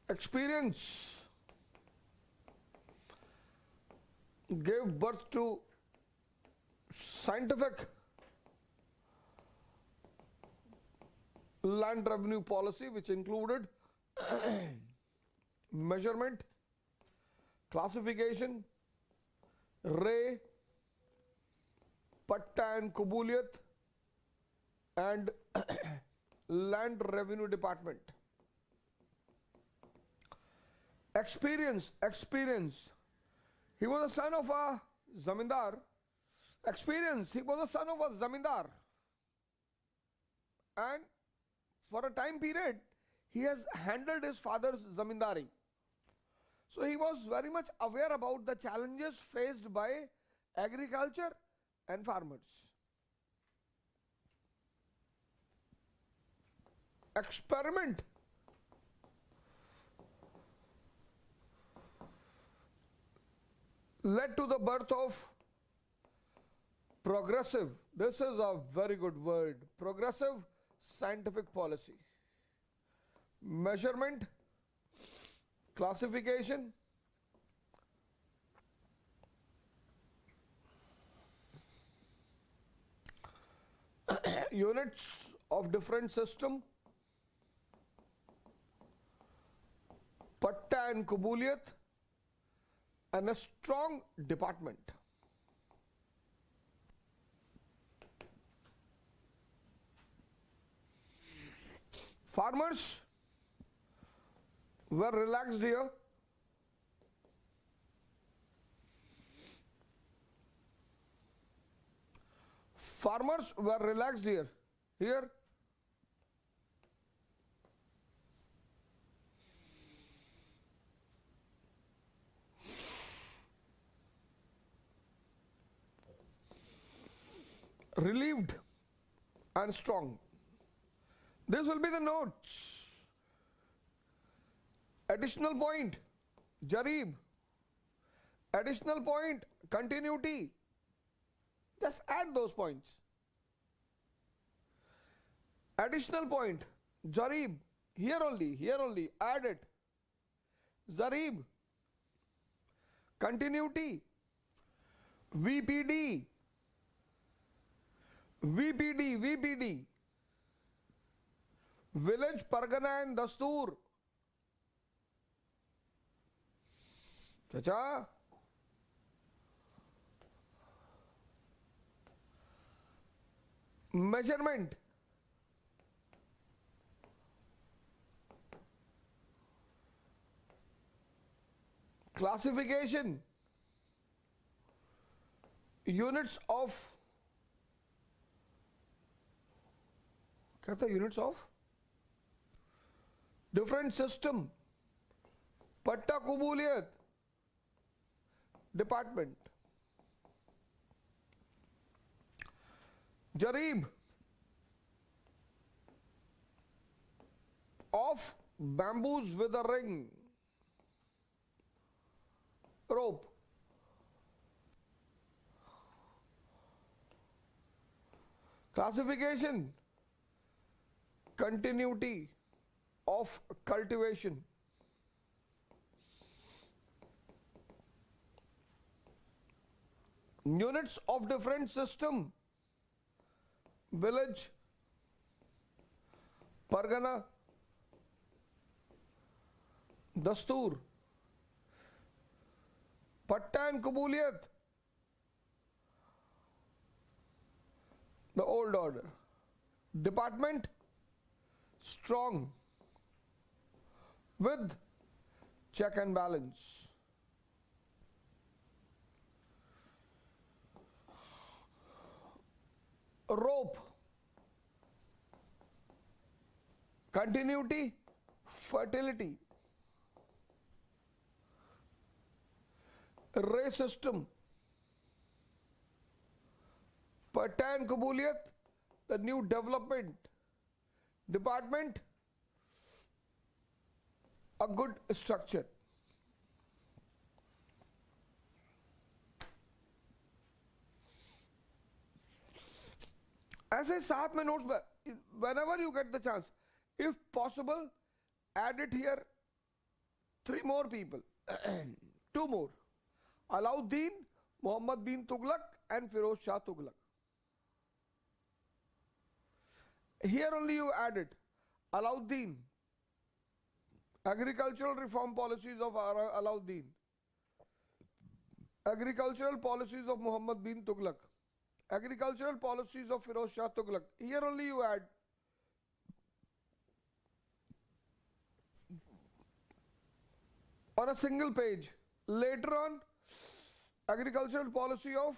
Experience gave birth to scientific land revenue policy, which included measurement, classification, ray, patta and kubuliyat, and land revenue department. Experience. He was a son of a zamindar. Experience. He was a son of a zamindar. And for a time period, he has handled his father's zamindari. So he was very much aware about the challenges faced by agriculture and farmers. Experiment. Led to the birth of progressive, this is a very good word, progressive scientific policy. Measurement, classification, units of different system, patta and kubuliyat, and a strong department. Farmers were relaxed here. Farmers were relaxed here. Here. Relieved and strong. This will be the notes. Additional point, Jarib. Additional point, continuity. Just add those points. Additional point, Jarib. Here only, add it. Zarib. Continuity. VPD. Village Pargana and Dastur. Chacha. Measurement. Classification. Units of. क्या था? Units of different system. Patta Kubuliyat department. Jarib of bamboos with a ring. Rope. Classification. Continuity of cultivation. Units of different system. Village, Pargana, Dastur, Patta and Kubuliyat, the old order. Department, strong, with check and balance. Rope, continuity, fertility. Ray system, Patta and Kubuliyat, the new development. Department, a good structure. ऐसे साथ में notes whenever you get the chance, if possible, add it here Three more people. Two more. Alauddin, Muhammad bin Tughlaq and Firoz Shah Tughlaq. Here only you add it. Alauddin. Agricultural reform policies of Alauddin. Agricultural policies of Muhammad bin Tughlaq. Agricultural policies of Firoz Shah Tughlaq. Here only you add. On a single page. Later on, agricultural policy of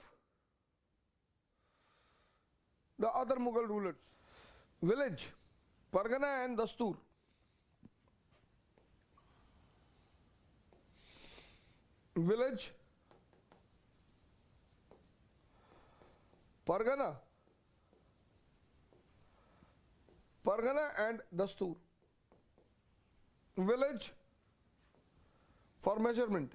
the other Mughal rulers. Village, Pargana and Dastur. Village, Pargana and Dastur. Village for measurement.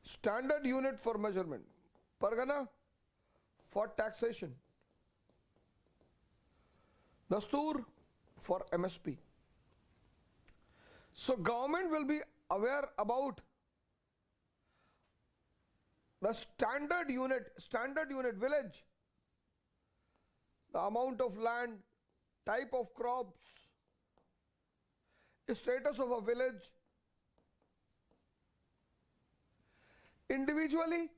Standard unit for measurement. Pargana for taxation. Dastur for MSP. So government will be aware about the standard unit village, the amount of land, type of crops, status of a village. Individually,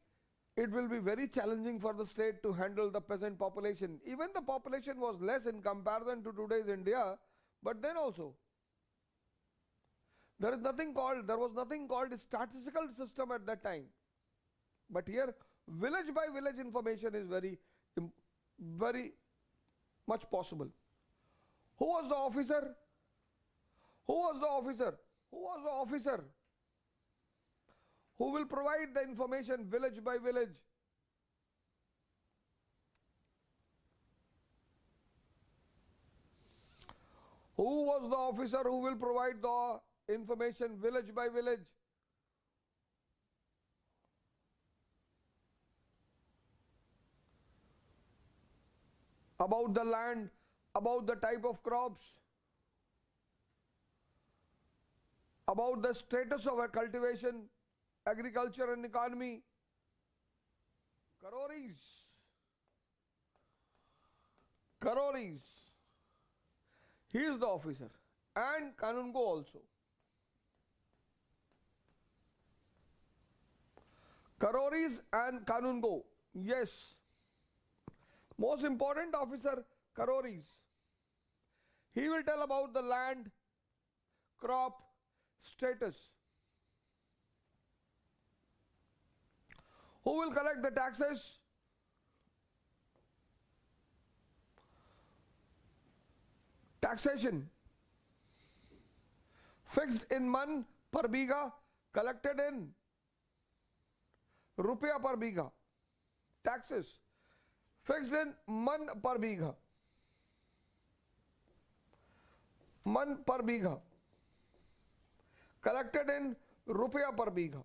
it will be very challenging for the state to handle the peasant population. Even the population was less in comparison to today's India, but then also there was nothing called a statistical system at that time. But here, village by village information is very much possible. Who was the officer? Who will provide the information village by village? Who was the officer who will provide the information village by village? About the land, about the type of crops, about the status of our cultivation, agriculture and economy. Karoris. He is the officer. And Kanungo also. Karoris and Kanungo. Yes. Most important officer, Karoris. He will tell about the land, crop, status. Who will collect the taxes? Taxation. Fixed in man per bigha, collected in rupiah per bigha. Taxes. Fixed in man per bigha. Man per bigha. Collected in rupiah per bigha.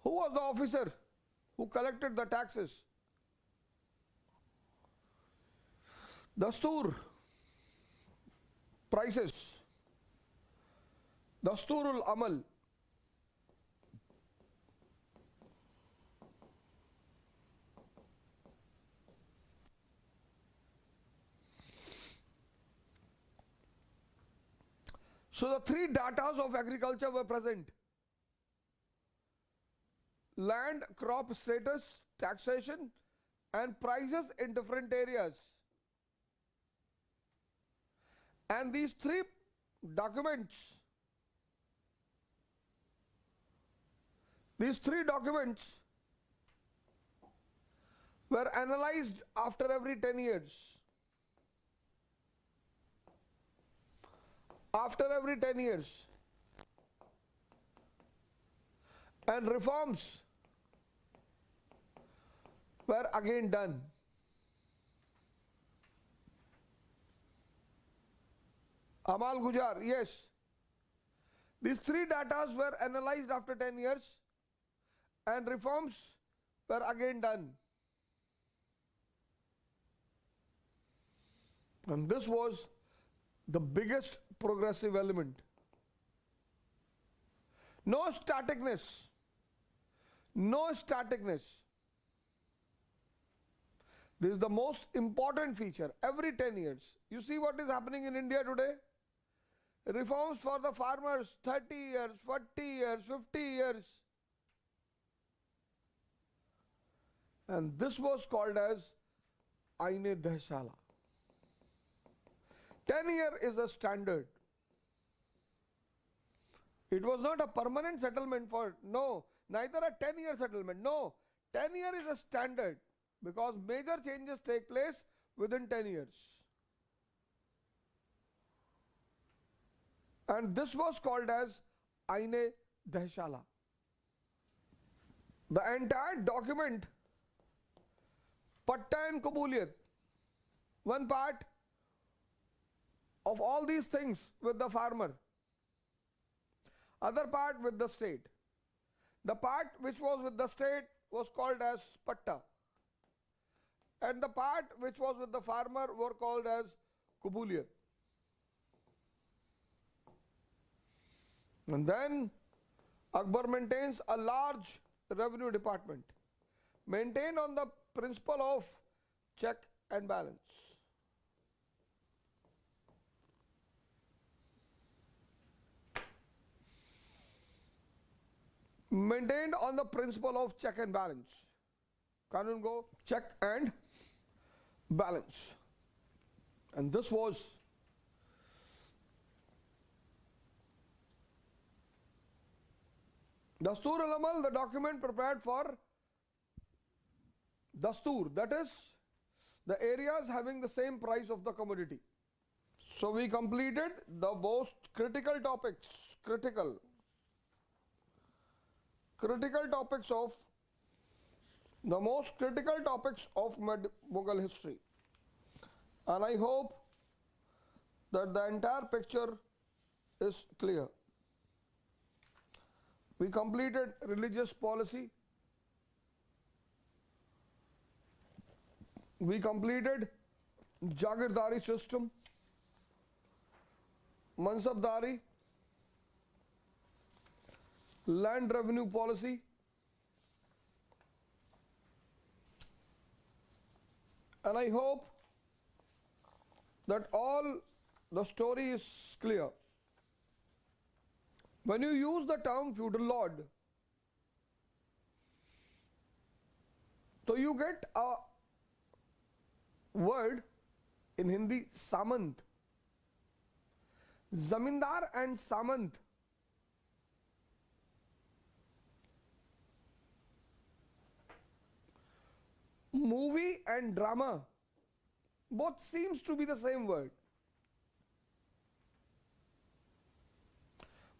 Who was the officer who collected the taxes? Dastur. Prices. Dasturul Amal. So the three datas of agriculture were present. Land, crop status, taxation and prices in different areas. And these three documents were analyzed after every 10 years. After every 10 years. And reforms were again done. Amal Gujar, yes. These three datas were analyzed after 10 years and reforms were again done. And this was the biggest progressive element. No staticness. No staticness. This is the most important feature. Every 10 years. You see what is happening in India today? Reforms for the farmers, 30 years, 40 years, 50 years. And this was called as Aine Dehshala. 10-year is a standard. It was not a permanent settlement for, no, neither a 10-year settlement. No, 10-year is a standard because major changes take place within 10 years. And this was called as Aine Dehshala. The entire document, Patta and Qabuliyat, one part of all these things with the farmer, other part with the state. The part which was with the state was called as Patta, and the part which was with the farmer were called as Qabuliyat. And then Akbar maintains a large revenue department, maintained on the principle of check and balance. Maintained on the principle of check and balance. Kanun go check and balance. And this was Dastur al-Amal, the document prepared for Dastur, that is, the areas having the same price of the commodity. So we completed the most critical topics, critical topics of the most critical topics of Mughal history. And I hope that the entire picture is clear. We completed religious policy. We completed Jagirdari system, Mansabdari, land revenue policy, and I hope that all the story is clear. When you use the term feudal lord, so you get a word in Hindi, Samant. Zamindar and Samant movie and drama both seems to be the same word,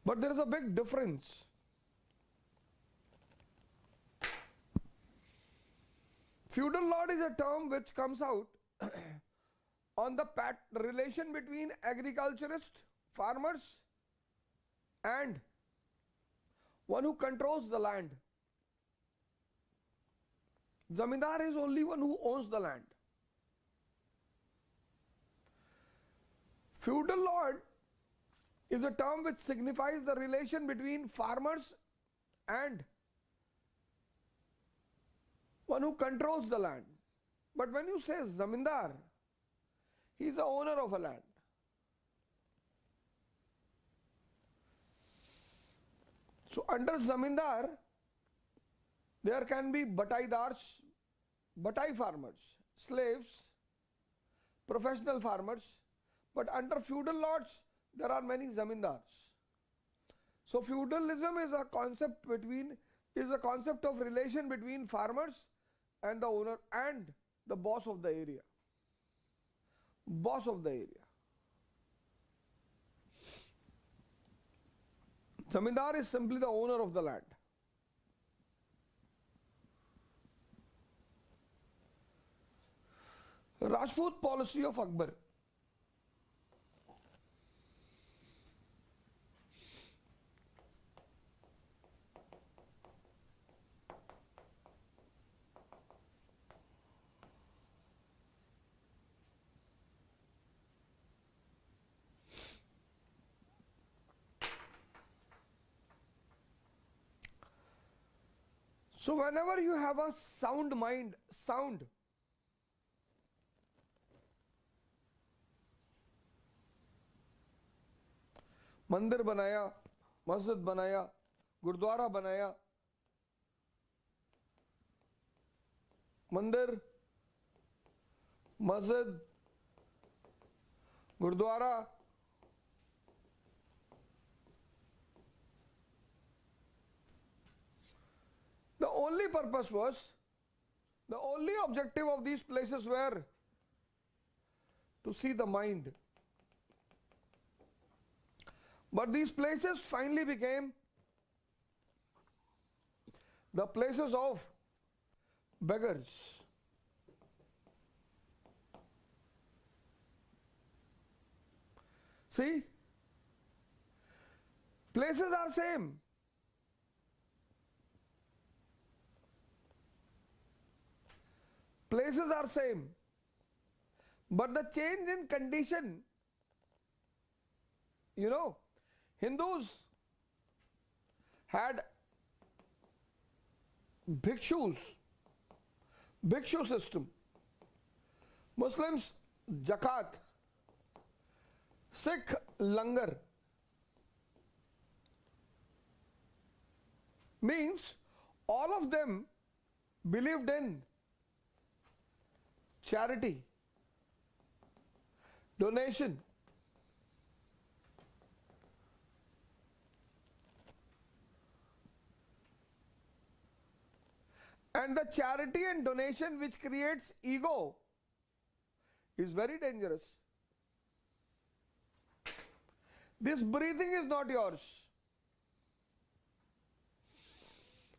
but there is a big difference. Feudal lord is a term which comes out on the relation between agriculturist, farmers, and one who controls the land. Zamindar is only one who owns the land. Feudal lord is a term which signifies the relation between farmers and one who controls the land. But when you say Zamindar, he is the owner of a land. So under Zamindar, there can be bataidars, batai farmers, slaves, professional farmers, but under feudal lords, there are many zamindars. So feudalism is a concept of relation between farmers and the owner and the boss of the area. Boss of the area. Zamindar is simply the owner of the land. Rajput policy of Akbar. So whenever you have a sound mind, sound, मंदिर बनाया, मस्जिद बनाया, गुरुद्वारा बनाया, मंदिर, मस्जिद, gurdwara, the only purpose was, the only objective of these places were to see the mind. But these places finally became the places of beggars. See, places are same. Places are same, but the change in condition, you know, Hindus had bhikshus, bhikshu system, Muslims zakat, Sikh langar, means all of them believed in charity, donation. And the charity and donation which creates ego is very dangerous. This breathing is not yours.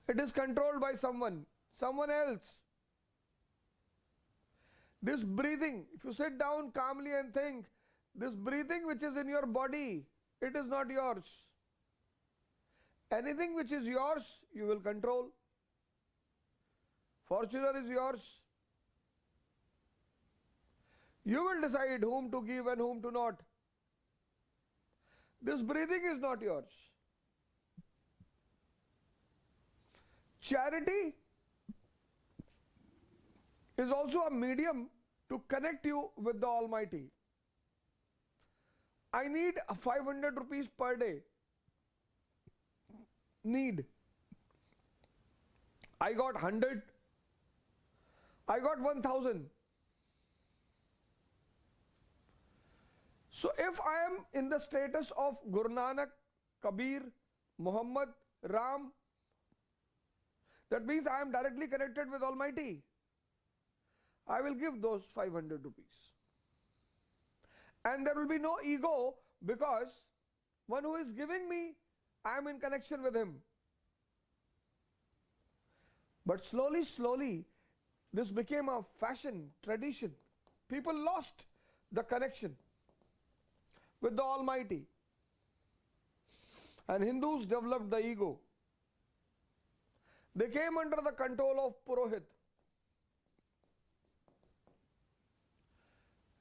It is controlled by someone else. This breathing, if you sit down calmly and think, this breathing which is in your body, it is not yours. Anything which is yours, you will control. Fortuner is yours. You will decide whom to give and whom to not. This breathing is not yours. Charity is also a medium to connect you with the Almighty. I need 500 rupees per day. Need. I got 100. I got 1000. So if I am in the status of Guru Nanak, Kabir, Muhammad, Ram, that means I am directly connected with Almighty. I will give those 500 rupees. And there will be no ego, because one who is giving me, I am in connection with him. But slowly, slowly, this became a fashion, tradition. People lost the connection with the Almighty. And Hindus developed the ego. They came under the control of Purohit.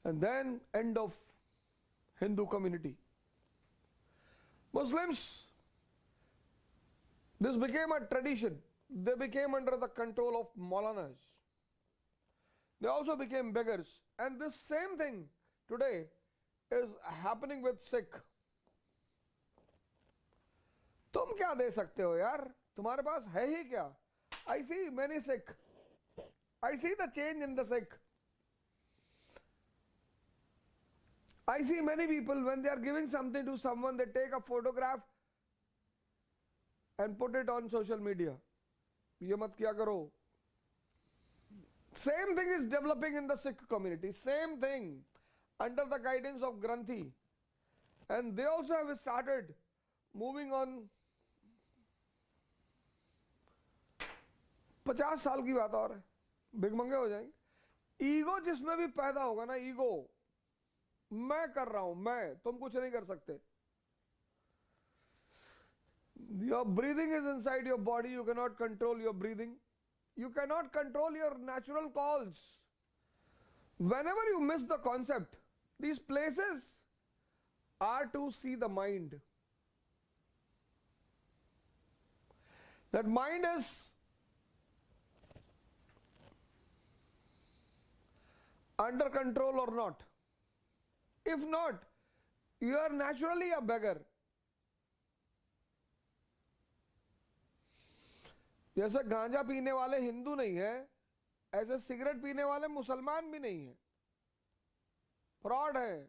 And then end of Hindu community. Muslims, this became a tradition. They became under the control of Maulanas. They also became beggars. And this same thing today is happening with Sikh. तुम क्या दे सकते हो यार? तुम्हारे पास है ही क्या? I see many Sikh. I see the change in the Sikh. I see many people, when they are giving something to someone, they take a photograph and put it on social media. ये मत किया करो. Same thing is developing in the Sikh community. Same thing under the guidance of Granthi. And they also have started moving on. 50 साल की बात और है, भिगमंगे हो जाएंगे. ईगो जिसमें भी पैदा होगा ना, ईगो, मैं कर रहा हूं, मैं, तुम कुछ नहीं कर सकते. Your breathing is inside your body. You cannot control your breathing. You cannot control your natural calls. Whenever you miss the concept, these places are to see the mind. That mind is under control or not? If not, you are naturally a beggar. जैसे गांजा पीने वाले हिंदू नहीं है, ऐसे cigarette पीने वाले मुसलमान भी नहीं है, फ्रॉड है।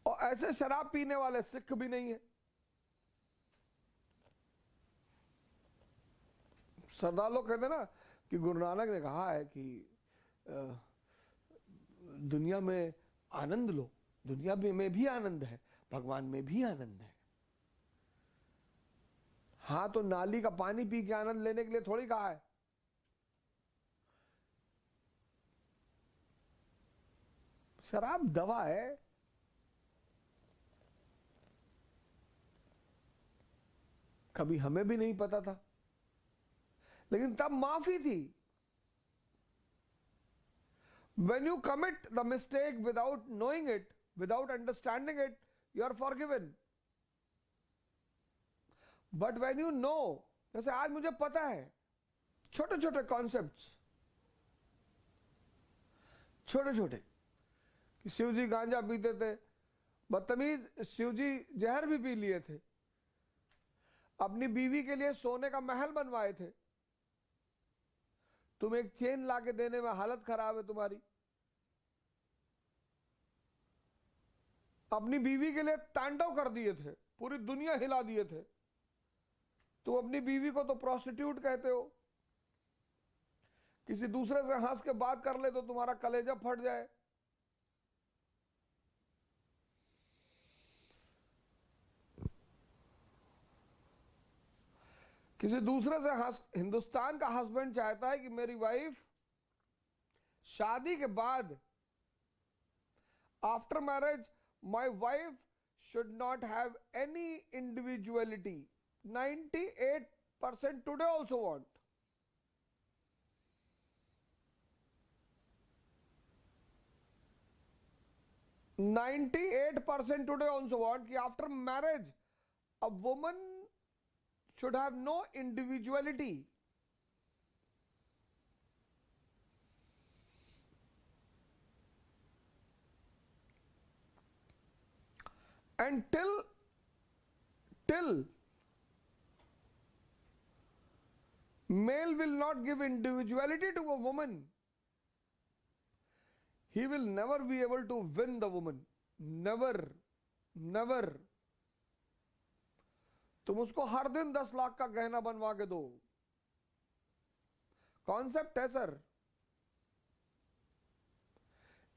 और ऐसे शराब पीने वाले सिख भी नहीं है। सरदार लोग कहते ना कि गुरु नानक ने कहा है कि दुनिया में आनंद लो, दुनिया में भी आनंद है, भगवान में भी आनंद है। हाँ, तो नाली का पानी पी के आनंद लेने के लिए थोड़ी कहा है। शराब दवा है। कभी हमें भी नहीं पता था, लेकिन तब माफी थी। When you commit the mistake without knowing it, without understanding it, you are forgiven. But when you know, जैसे आज मुझे पता है, छोटे छोटे कॉन्सेप्ट्स, छोटे छोटे, कि शिव जी गांजा पीते थे, बदतमीज शिव जी जहर भी पी लिए थे, अपनी बीवी के लिए सोने का महल बनवाए थे, तुम एक चेन लाके देने में हालत खराब है तुम्हारी, अपनी बीवी के लिए तांडव कर दिए थे, पूरी दुनिया हिला दिए थे, तुम अपनी बीवी को तो प्रोस्टिट्यूट कहते हो, किसी दूसरे से हंस के बात कर ले तो तुम्हारा कलेजा फट जाए। किसी दूसरे से हिंदुस्तान का हस्बैंड चाहता है कि मेरी वाइफ शादी के बाद, after marriage, my wife should not have any individuality. 98% today also want. %98 today also want कि after marriage a woman should have no individuality. And till male will not give individuality to a woman, he will never be able to win the woman. Never, never. तुम उसको हर दिन 10 लाख का गहना बनवा के दो, concept है sir.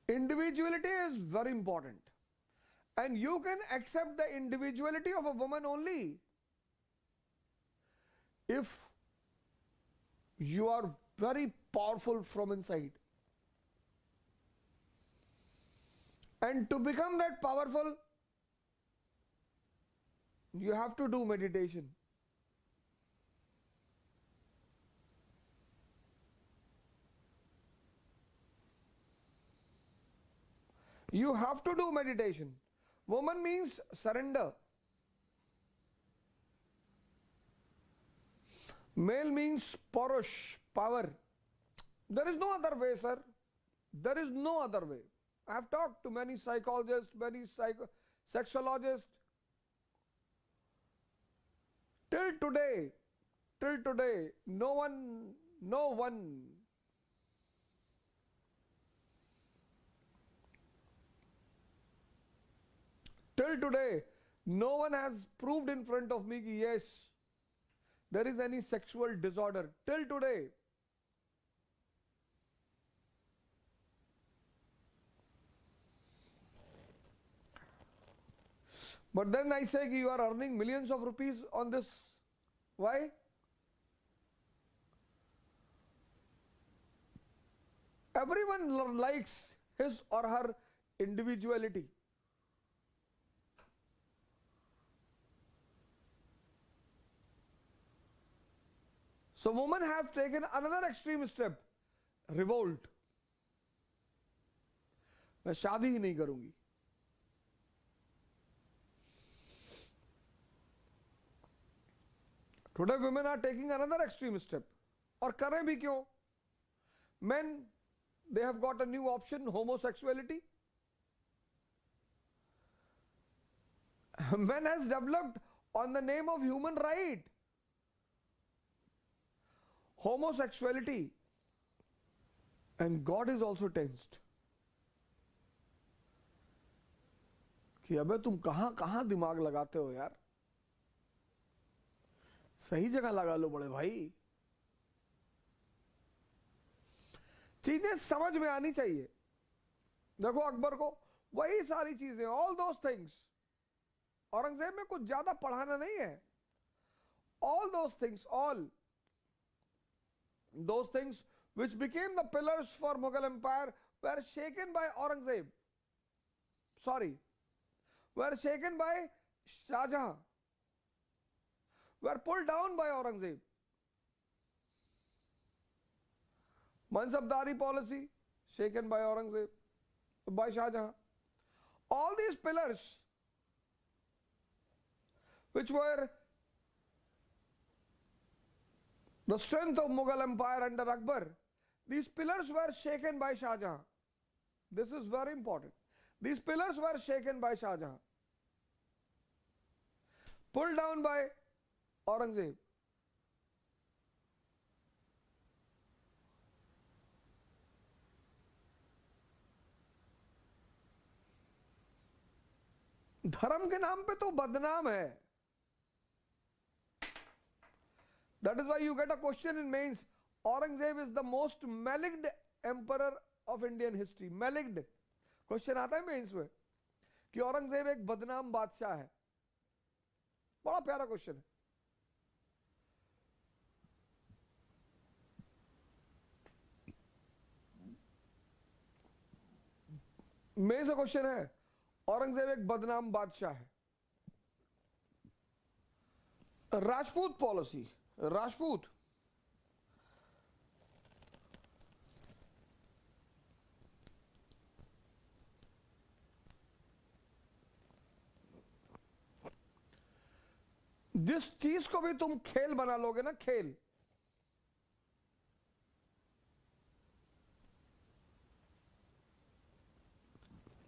Individuality is very important, and you can accept the individuality of a woman only if you are very powerful from inside. And to become that powerful, you have to do meditation. You have to do meditation. Woman means surrender. Male means Purush, power. There is no other way, sir. There is no other way. I have talked to many psychologists, many sexologists. Till today, no one, till today, no one has proved in front of me कि yes, there is any sexual disorder. Till today. But then I say you are earning millions of rupees on this. Why? Everyone likes his or her individuality. So women have taken another extreme step, revolt. मैं शादी ही नहीं करूंगी। Today women are taking another extreme step. और करें भी क्यों? Men, they have got a new option, homosexuality. Man has developed on the name of human right. Homosexuality. And God is also tensed. कि अबे तुम कहां कहां दिमाग लगाते हो यार, सही जगह लगा लो बड़े भाई। चीजें समझ में आनी चाहिए। देखो अकबर को वही सारी चीजें, ऑल दोस थिंग्स, औरंगजेब में कुछ ज्यादा पढ़ाना नहीं है। All those things, all those things which became the pillars for Mughal empire were shaken by Aurangzeb, were shaken by Shah Jahan, were pulled down by Aurangzeb. Mansabdari policy shaken by Aurangzeb, by Shah Jahan. All these pillars which were the strength of Mughal empire under Akbar, these pillars were shaken by Shah Jahan. This is very important. These pillars were shaken by Shah Jahan, pulled down by Aurangzeb. धर्म के नाम पे तो बदनाम है। That is why you get a question in mains. Aurangzeb is the most maligned emperor of Indian history. Maligned question आता है mains में कि औरंगजेब एक बदनाम बादशाह है। बड़ा प्यारा क्वेश्चन है। मेंस का क्वेश्चन है, औरंगजेब एक बदनाम बादशाह है। राजपूत पॉलिसी, राजपूत जिस चीज को भी तुम खेल बना लोगे ना, खेल,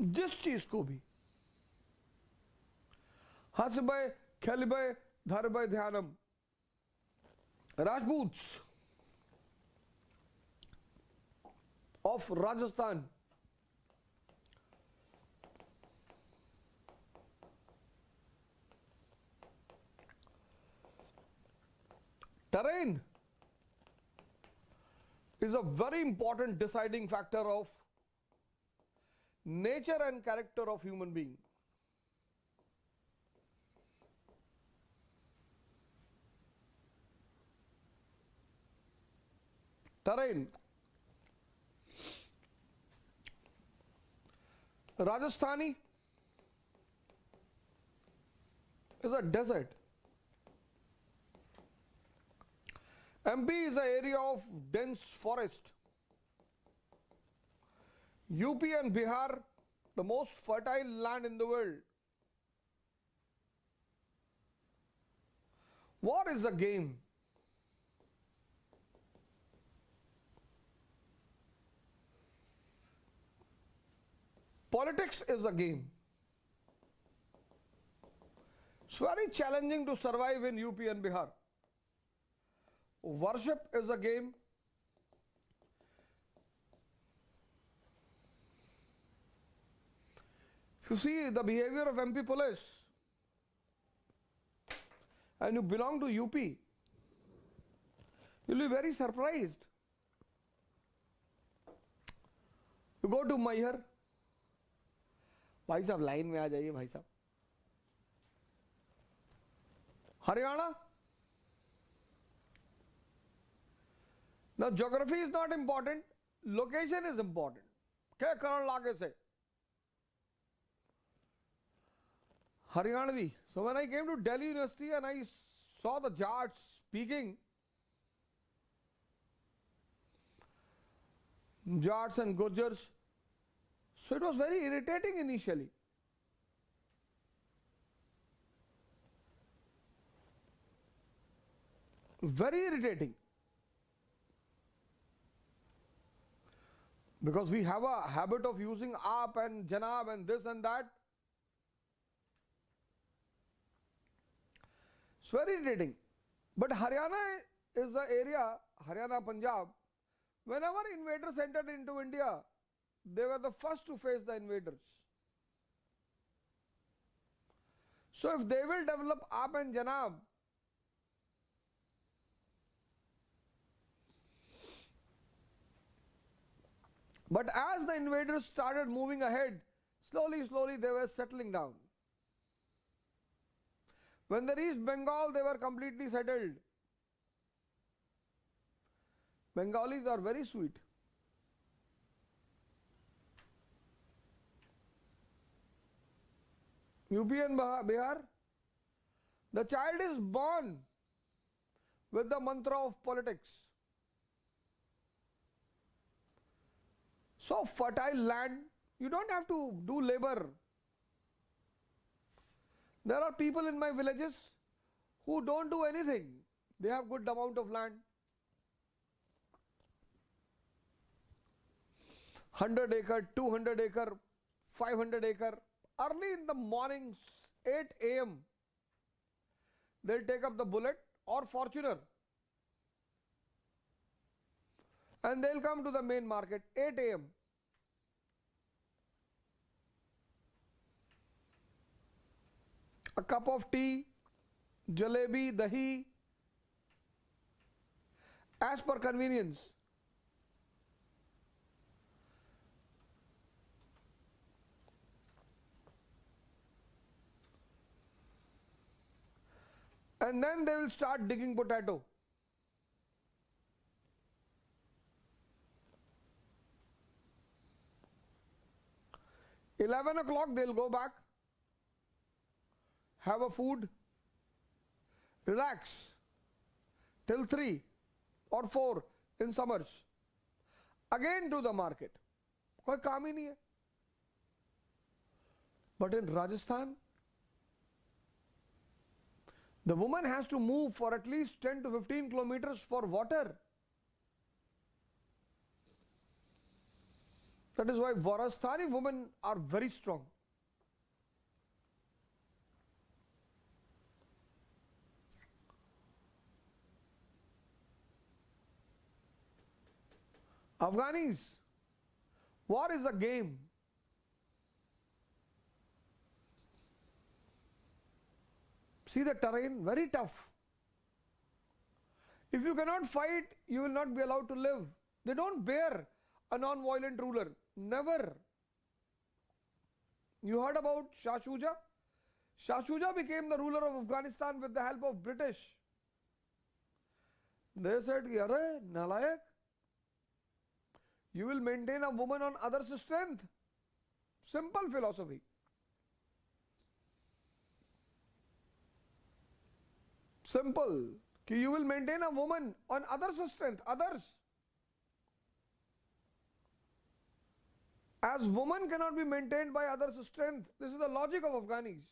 जिस चीज को भी हंसबे खेलबे धरबे ध्यानम, Rajputs of Rajasthan, terrain is a very important deciding factor of nature and character of human being. Terrain. Rajasthani is a desert. MP is an area of dense forest. UP and Bihar, the most fertile land in the world. War is a game. Politics is a game. It's very challenging to survive in UP and Bihar. Worship is a game. If you see the behavior of MP police and you belong to UP, you'll be very surprised. You go to Maihar, भाई साहब line में आ जाइए भाई साहब। Haryana, now geography is not important, location is important. क्या करण लागे से Haryanvi. So when I came to Delhi University and I saw the Jats speaking, Jats and Gurjars, so it was very irritating initially. very irritating, because we have a habit of using aap and janab and this and that. It's very irritating. But Haryana is the area, Haryana, Punjab, whenever invaders entered into India, they were the first to face the invaders. So if they will develop aap and janab, but as the invaders started moving ahead, slowly, slowly they were settling down. When they reached Bengal, they were completely settled. Bengalis are very sweet. UP and Bihar, the child is born with the mantra of politics. So fertile land, you don't have to do labor. There are people in my villages who don't do anything. They have good amount of land. 100 acre, 200 acre, 500 acre. Early in the morning, 8 a.m., they'll take up the Bullet or Fortuner and they'll come to the main market, 8 a.m. A cup of tea, jalebi, dahi, as per convenience. And then they will start digging potato. At 11 o'clock they'll go back, have a food, relax till 3 or 4 in summers. Again to the market. कोई काम ही नहीं है. But in Rajasthan, the woman has to move for at least 10 to 15 kilometers for water. That is why Rajasthani women are very strong. Afghanis, war is a game. See the terrain, very tough. If you cannot fight, you will not be allowed to live. They don't bear a non-violent ruler. Never. You heard about Shah Shuja? Shah Shuja became the ruler of Afghanistan with the help of British. They said, "Yare, nalayak, you will maintain a woman on others' strength." Simple philosophy. Simple. You will maintain a woman on others' strength, others. As woman cannot be maintained by others' strength, this is the logic of Afghanis.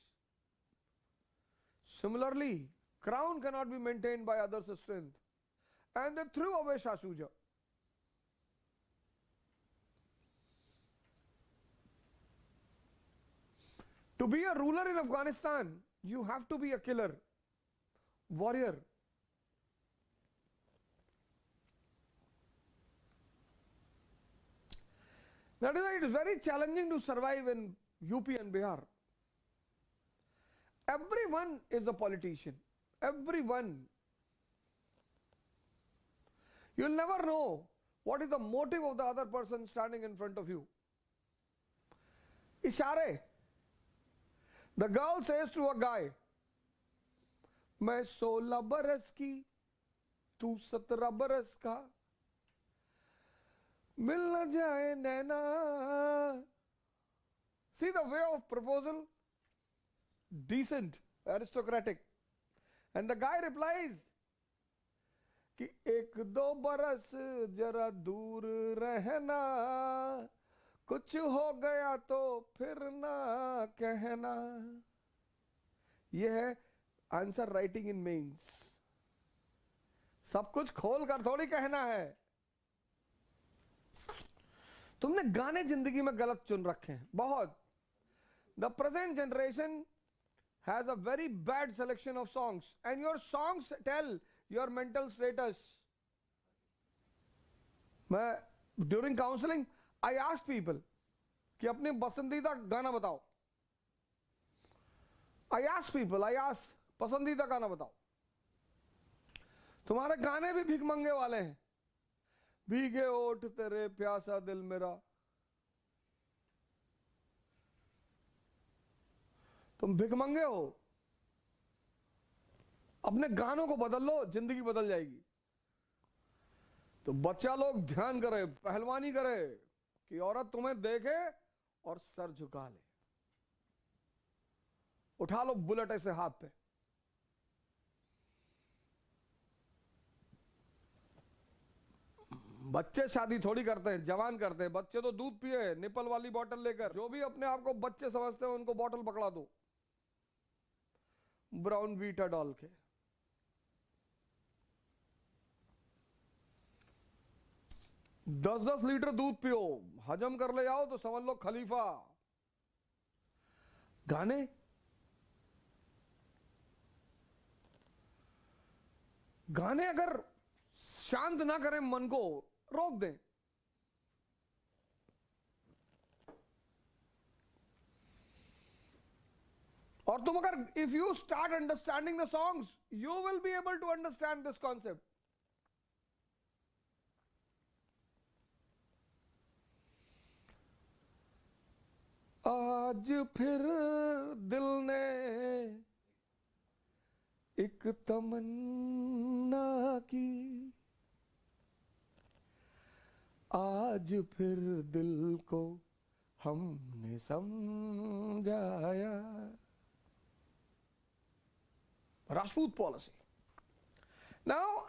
Similarly, crown cannot be maintained by others' strength. And they threw away Shah Shuja. To be a ruler in Afghanistan, you have to be a killer, warrior. That is why it is very challenging to survive in UP and Bihar. Everyone is a politician. Everyone. You'll never know what is the motive of the other person standing in front of you. Ishare. The girl says to a guy, "मैं 16 बरस की, तू 17 बरस का, मिल न जाए नैना." See the way of proposal? Decent, aristocratic. And the guy replies कि "एक दो बरस जरा दूर रहना, कुछ हो गया तो फिर ना कहना." यह है आंसर राइटिंग इन मेंस. सब कुछ खोल कर थोड़ी कहना है। तुमने गाने जिंदगी में गलत चुन रखे हैं बहुत। The present generation has a very bad selection of songs and your songs tell your mental status. मैं during counseling I ask people कि अपने पसंदीदा गाना बताओ। I ask पसंदीदा गाना बताओ। तुम्हारे गाने भी भिखमंगे वाले हैं। भीगे ओठ तेरे प्यासा दिल मेरा। तुम भिखमंगे हो। अपने गानों को बदल लो, जिंदगी बदल जाएगी। तो बच्चा लोग ध्यान करे, पहलवानी करे कि औरत तुम्हें देखे और सर झुका ले। उठा लो बुलेट ऐसे हाथ पे। बच्चे शादी थोड़ी करते हैं, जवान करते हैं। बच्चे तो दूध पिए निपल वाली बोतल लेकर। जो भी अपने आप को बच्चे समझते हैं उनको बोतल पकड़ा दो ब्राउन वीटा डाल के। 10-10 लीटर दूध पियो, हजम कर ले जाओ तो समझ लो खलीफा। गाने गाने अगर शांत ना करें, मन को रोक दें। और तुम अगर if you start understanding the songs you will be able to understand this concept. आज फिर दिल ने एक तमन्ना की, आज फिर दिल को हमने समझाया। Rajput policy. Now,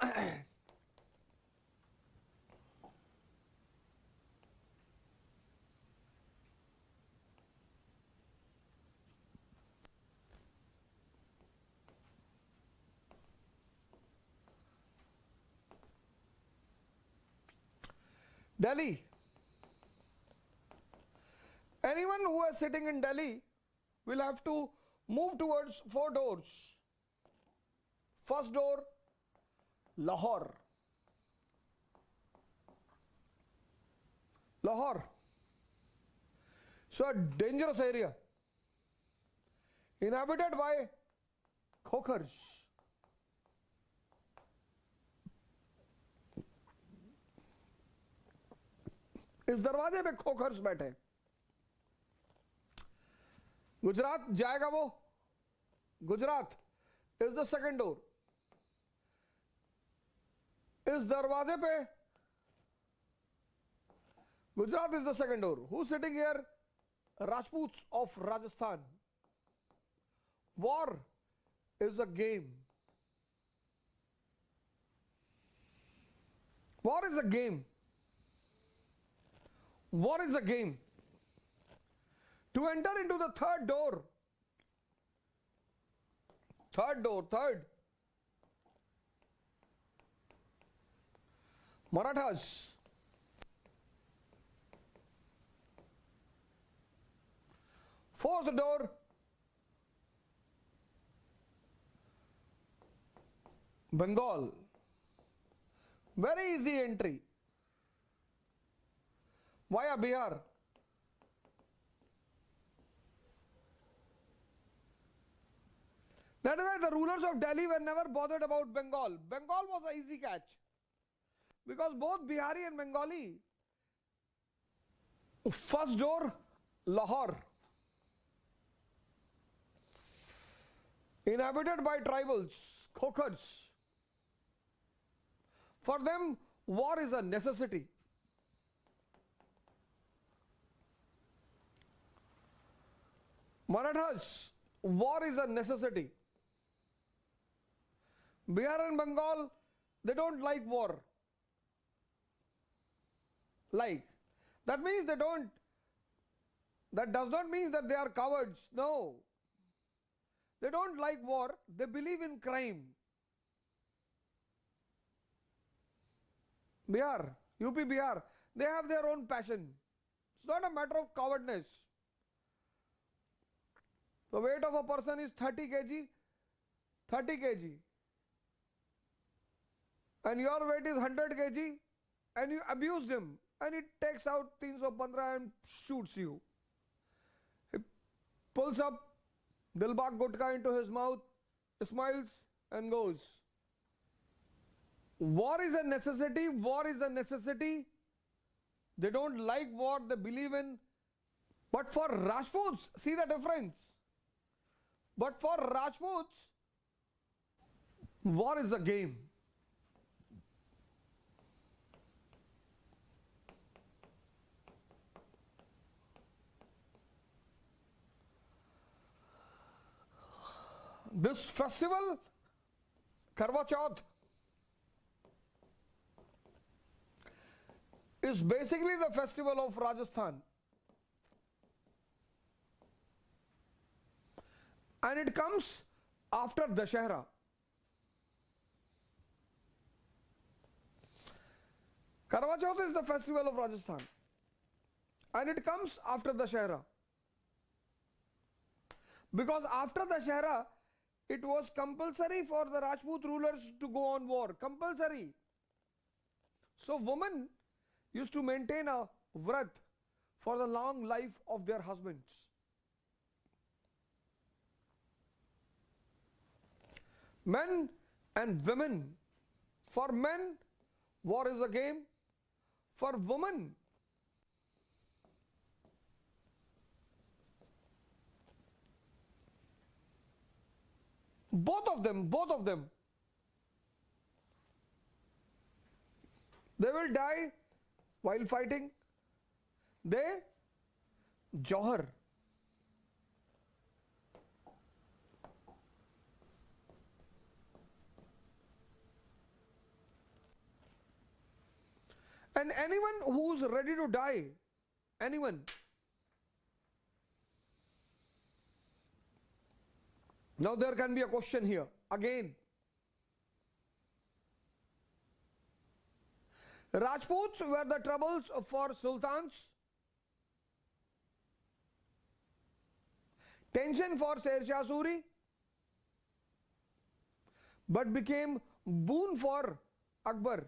Delhi. Anyone who is sitting in Delhi will have to move towards 4 doors. First door, Lahore. Lahore. So a dangerous area. Inhabited by Khokhars. इस दरवाजे पे खोखर्स बैठे। गुजरात जाएगा वो। Gujarat is the second door. इस दरवाजे पे Gujarat is the second door. Who sitting here? Rajputs of Rajasthan. War is a game. War is a game. War is a game. To enter into the third door, third, Marathas. Fourth door, Bengal. Very easy entry. Via Bihar. That is why the rulers of Delhi were never bothered about Bengal. Bengal was an easy catch. Because both Bihari and Bengali. First door, Lahore. Inhabited by tribals, Khokhars. For them, war is a necessity. Marathas, war is a necessity. Bihar and Bengal, they don't like war. Like. That means they don't, that does not mean that they are cowards. No. They don't like war, they believe in crime. Bihar, UP, Bihar, they have their own passion. It's not a matter of cowardness. The weight of a person is 30 kg, 30 kg, and your weight is 100 kg, and you abused him, and he takes out 315 and shoots you. He pulls up Dilbag Gutka into his mouth, smiles, and goes. War is a necessity. War is a necessity. They don't like war, they believe in. But for Rajputs, see the difference. But for Rajputs, war is a game. This festival, Karwa Chauth, is basically the festival of Rajasthan. And it comes after Dashehra. Karwa Chauth is the festival of Rajasthan. And it comes after Dashehra. Because after Dashehra, it was compulsory for the Rajput rulers to go on war. Compulsory. So women used to maintain a vrat for the long life of their husbands. Men and women. For men, war is a game. For women, both of them, they will die while fighting. They Johar. And anyone who's ready to die, anyone, now there can be a question here again. Rajputs were the troubles for sultans, tension for Sher Shah Suri, but became boon for Akbar.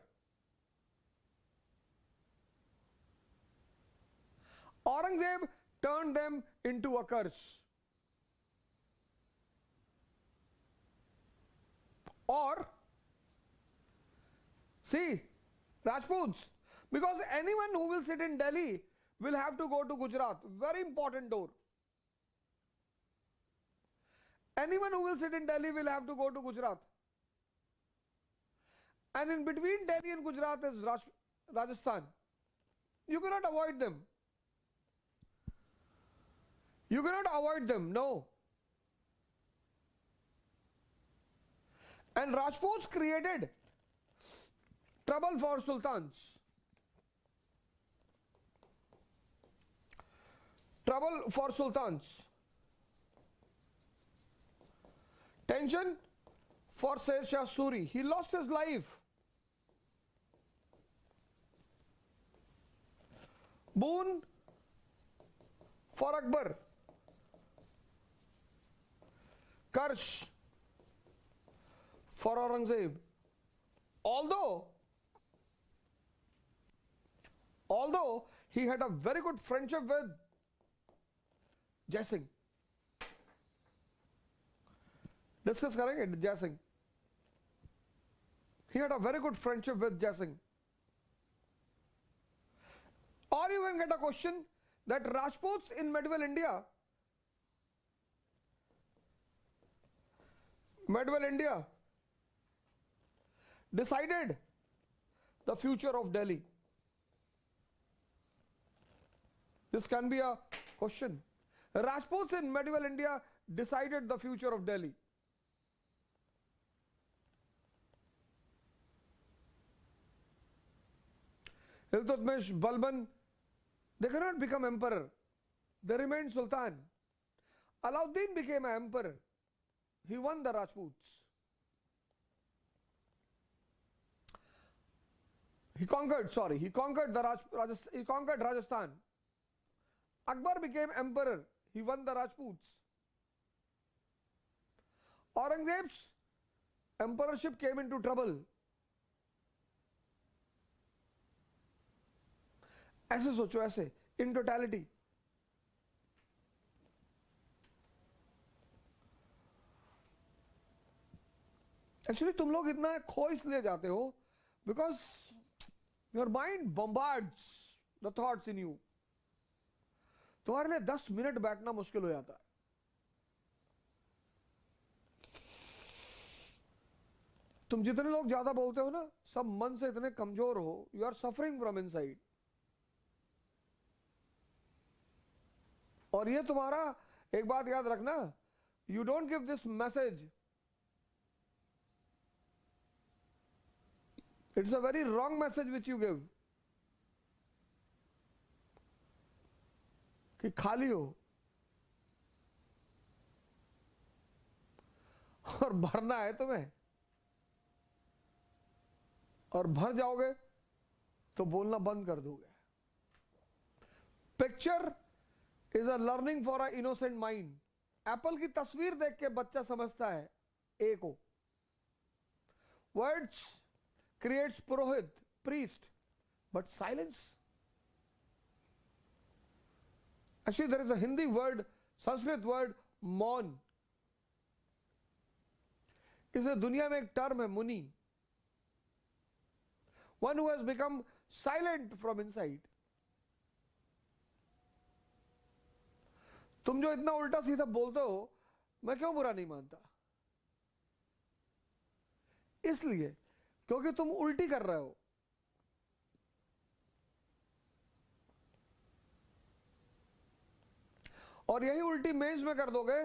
Aurangzeb turned them into a curse. Or, see, Rajputs, because anyone who will sit in Delhi will have to go to Gujarat. Very important door. Anyone who will sit in Delhi will have to go to Gujarat. And in between Delhi and Gujarat is Rajasthan. You cannot avoid them. You cannot avoid them, no. And Rajputs created trouble for sultans. Trouble for sultans. Tension for Sher Shah Suri. He lost his life. Boon for Akbar. Curse for Aurangzeb. Although he had a very good friendship with Jai Singh. Discuss करेंगे Jai Singh. He had a very good friendship with Jai Singh. Or you can get a question that Rajputs in medieval India decided the future of Delhi. This can be a question. Rajputs in medieval India decided the future of Delhi. Iltutmish, Balban, they cannot become emperor. They remained sultan. Alauddin became an emperor. He won the Rajputs. he conquered Rajasthan. Akbar became emperor. He won the Rajputs. Aurangzeb's emperorship came into trouble. ऐसे सोचो, ऐसे in totality. Actually तुम लोग इतना खो इसलिए जाते हो because your mind bombards the thoughts in you. तुम्हारे लिए 10 मिनट बैठना मुश्किल हो जाता है. तुम जितने लोग ज्यादा बोलते हो ना, सब मन से इतने कमजोर हो, you are suffering from inside. और ये तुम्हारा, एक बात याद रखना, you don't give this message, it's a very wrong message which you give कि खाली हो. और भरना है तुम्हें, और भर जाओगे तो बोलना बंद कर दोगे. Picture is a learning for a innocent mind. Apple की तस्वीर देख के बच्चा समझता है ए को. Words creates Purohit, priest, but silence. Actually, there is a Hindi word, Sanskrit word, मौन. इसे दुनिया में एक टर्म है, मुनि. One who has become silent from inside. तुम जो इतना उल्टा सीधा बोलते हो, मैं क्यों बुरा नहीं मानता? इसलिए क्योंकि तुम उल्टी कर रहे हो. और यही उल्टी मेज में कर दोगे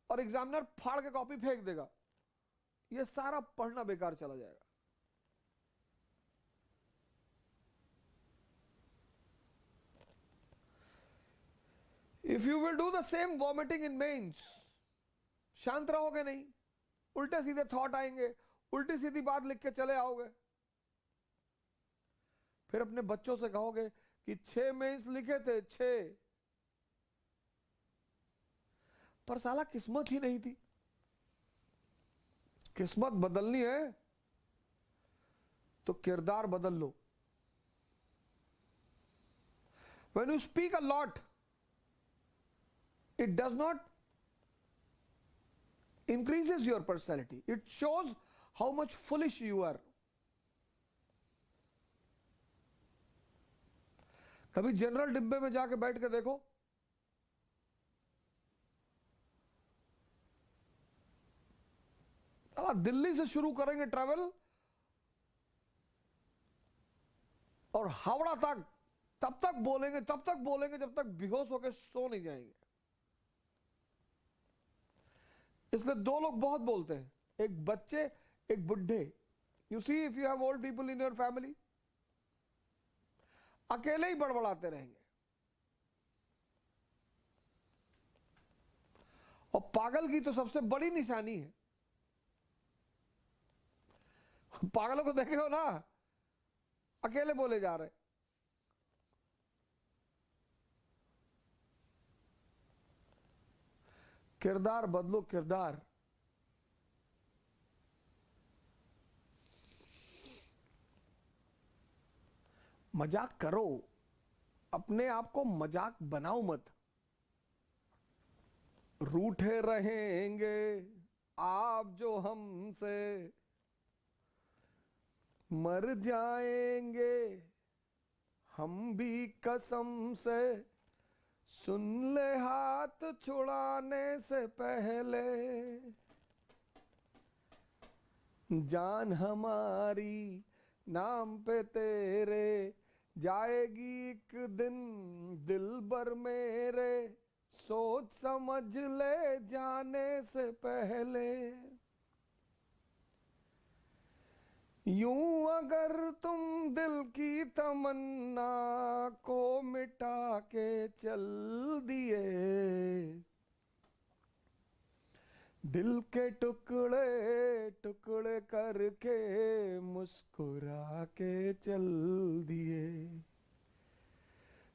और एग्जामिनर फाड़ के कॉपी फेंक देगा. ये सारा पढ़ना बेकार चला जाएगा. If you will do the same vomiting in मेंस, शांत रहोगे नहीं, उल्टे सीधे थॉट आएंगे, उल्टी सीधी बात लिख के चले आओगे. फिर अपने बच्चों से कहोगे कि 6 मेंस लिखे थे, 6, पर साला किस्मत ही नहीं थी. किस्मत बदलनी है तो किरदार बदल लो. When you speak a lot, it does not increases your personality. It shows how much foolish you are. कभी जनरल डिब्बे में जाके बैठ के देखो, दिल्ली से शुरू करेंगे ट्रैवल और हावड़ा तक, तब तक बोलेंगे जब तक बेहोश होकर सो नहीं जाएंगे. इसलिए 2 लोग बहुत बोलते हैं, एक बच्चे, एक बुढ़े. You see, if you have old people in your family, अकेले ही बड़बड़ाते रहेंगे. और पागल की तो सबसे बड़ी निशानी है, पागलों को देखे हो ना, अकेले बोले जा रहे. किरदार बदलो, किरदार. मजाक करो, अपने आप को मजाक बनाओ मत. रूठे रहेंगे आप जो हमसे, मर जाएंगे हम भी कसम से. सुन ले हाथ छुड़ाने से पहले, जान हमारी नाम पे तेरे जाएगी एक दिन दिल भर मेरे. सोच समझ ले जाने से पहले. यूं अगर तुम दिल की तमन्ना को मिटा के चल दिए, दिल के टुकड़े टुकड़े करके मुस्कुरा के चल दिए,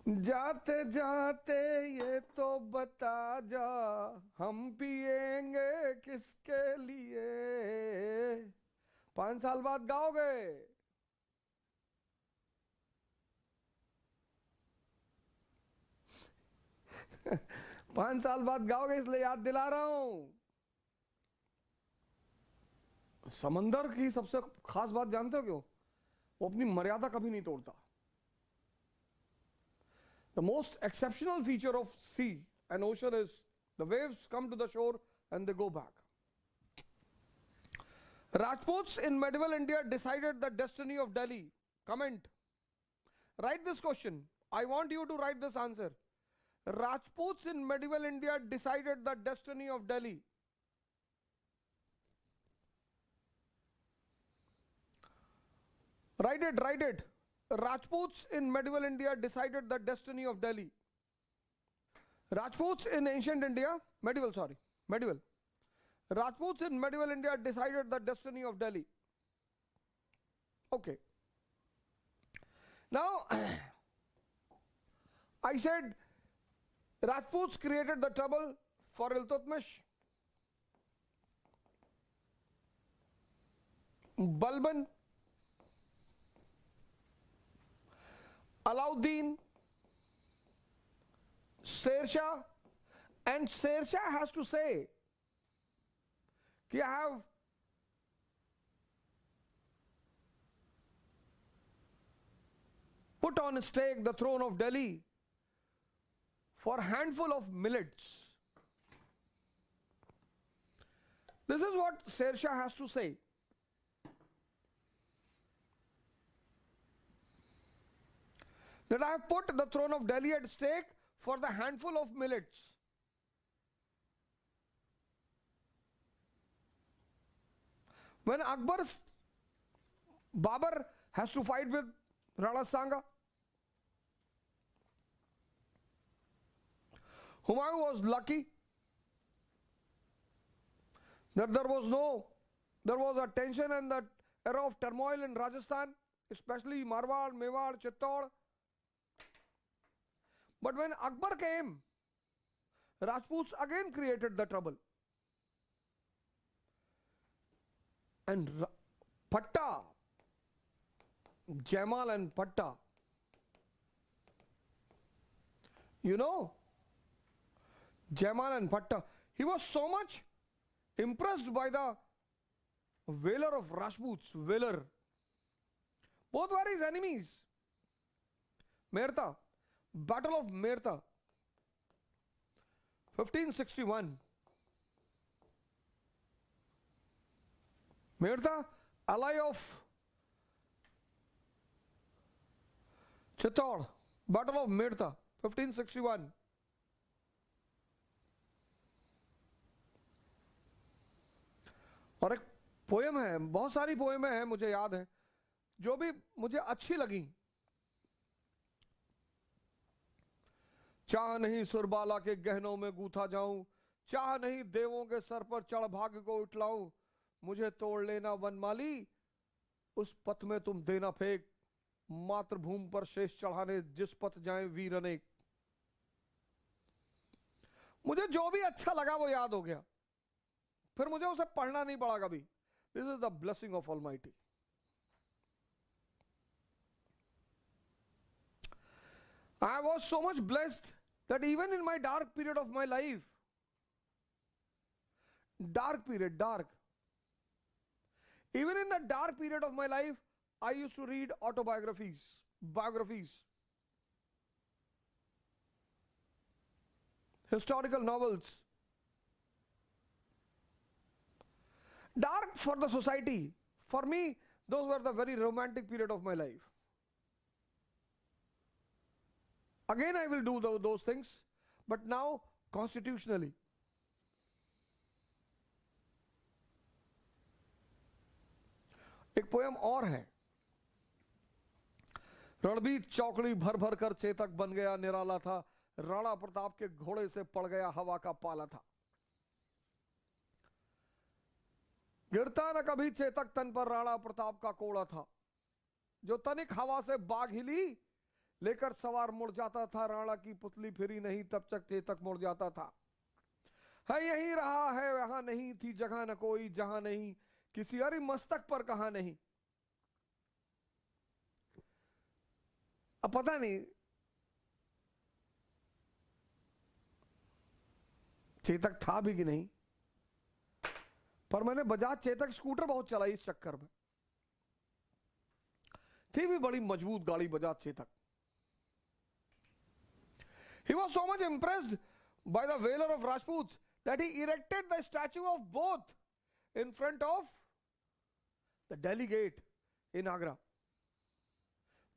जाते जाते ये तो बता जा हम पिएंगे किसके लिए। 5 साल बाद गाओगे? 5 साल बाद गाओगे, इसलिए याद दिला रहा हूं। समंदर की सबसे खास बात जानते हो क्यों? वो अपनी मर्यादा कभी नहीं तोड़ता। The most exceptional feature of sea and ocean is the waves come to the shore and they go back. Rajputs in medieval India decided the destiny of Delhi. Comment. Write this question. I want you to write this answer. Rajputs in medieval India decided the destiny of Delhi. Write it, write it. Rajputs in medieval India decided the destiny of Delhi. Rajputs in ancient India, medieval. Rajputs in medieval India decided the destiny of Delhi. Okay. Now, I said Rajputs created the trouble for Iltutmish. Balban, Alauddin, Sher Shah, and Sher Shah has to say कि I have put on stake the throne of Delhi for a handful of millets. This is what Sher Shah has to say. That I have put the throne of Delhi at stake for the handful of millets. When Babur has to fight with Rana Sanga, Humayun was lucky that there was a tension and that era of turmoil in Rajasthan, especially Marwar, Mewar, Chittor. But when Akbar came, Rajputs again created the trouble. And Patta, Jamal and Patta, you know, Jamal and Patta, he was so much impressed by the valor of Rajputs, valor. Both were his enemies. Merta, Battle of Merta, 1561. Merta, ally of Chittor, Battle of Merta, 1561. और एक poem है, बहुत सारी पोएमें हैं मुझे याद है, जो भी मुझे अच्छी लगी। चाह नहीं सुरबाला के गहनों में गूथा जाऊं, चाह नहीं देवों के सर पर चढ़ भाग्य को उठलाऊं, मुझे तोड़ लेना वनमाली, उस पथ में तुम देना फेंक, मातृभूमि पर शेष चढ़ाने जिस पथ जाए वीर अनेक। मुझे जो भी अच्छा लगा वो याद हो गया, फिर मुझे उसे पढ़ना नहीं पड़ा कभी। This is the blessing of almighty. I was so much blessed that even in my dark period of my life, even in the dark period of my life, I used to read biographies, historical novels. Dark for the society. For me, those were the very romantic period of my life. Again, I will do those things, but now constitutionally. एक poem और है, रणबीर चौकड़ी भर भर कर चेतक बन गया निराला था, राणा प्रताप के घोड़े से पड़ गया हवा का पाला था। गिरता न कभी चेतक तन पर राणा प्रताप का कोड़ा था, जो तनिक हवा से बाघ हिली लेकर सवार मुड़ जाता था, राणा की पुतली फिरी नहीं तब तक चेतक मुड़ जाता था। है यही रहा है वहां नहीं थी जगह न कोई, जहां नहीं किसी अरि मस्तक पर कहा नहीं। अब पता नहीं चेतक था भी कि नहीं, पर मैंने बजाज चेतक स्कूटर बहुत चलाई इस चक्कर में। थी भी बड़ी मजबूत गाड़ी Bajaj Chetak. He was so much impressed by the valor of Rajputs that he erected the statue of both in front of the Delhi Gate in Agra.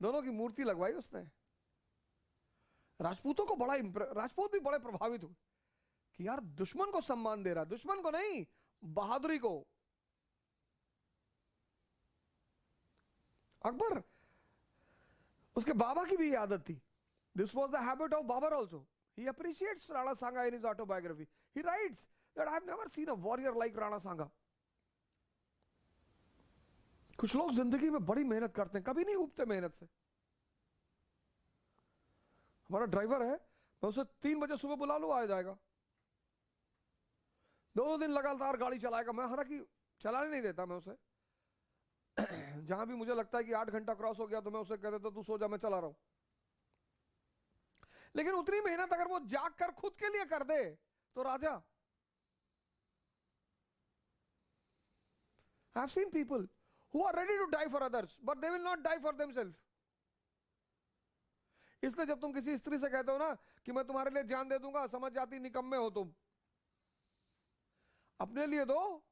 दोनों की मूर्ति लगवाई उसने। राजपूतों को बड़ा राजपूत भी बड़े प्रभावित हुए कि यार दुश्मन को सम्मान दे रहा, दुश्मन को नहीं, बहादुरी को। अकबर, उसके बाबा की भी आदत थी। This was the habit of Babur also. He appreciates Rana Sanga in his autobiography. He writes that I have never seen a warrior like Rana Sanga. कुछ लोग जिंदगी में बड़ी मेहनत करते हैं, कभी नहीं ऊबते मेहनत से। हमारा ड्राइवर है, मैं उसे 3 बजे सुबह बुला लूं, आ जाएगा। 2 दिन लगातार गाड़ी चलाएगा। मैं हालांकि चलाने नहीं देता मैं उसे। जहां भी मुझे लगता है कि 8 घंटा क्रॉस हो गया तो मैं उसे कह देता तू सो जा, मैं चला रहा हूं। लेकिन उतनी मेहनत अगर वो जाग कर खुद के लिए कर दे तो राजा। I have seen people who are ready to die for others, but they will not die for themselves. इसलिए जब तुम किसी स्त्री से कहते हो ना कि मैं तुम्हारे लिए जान दे दूंगा, समझ जाती निकम्मे हो तुम। अपने लिए दो,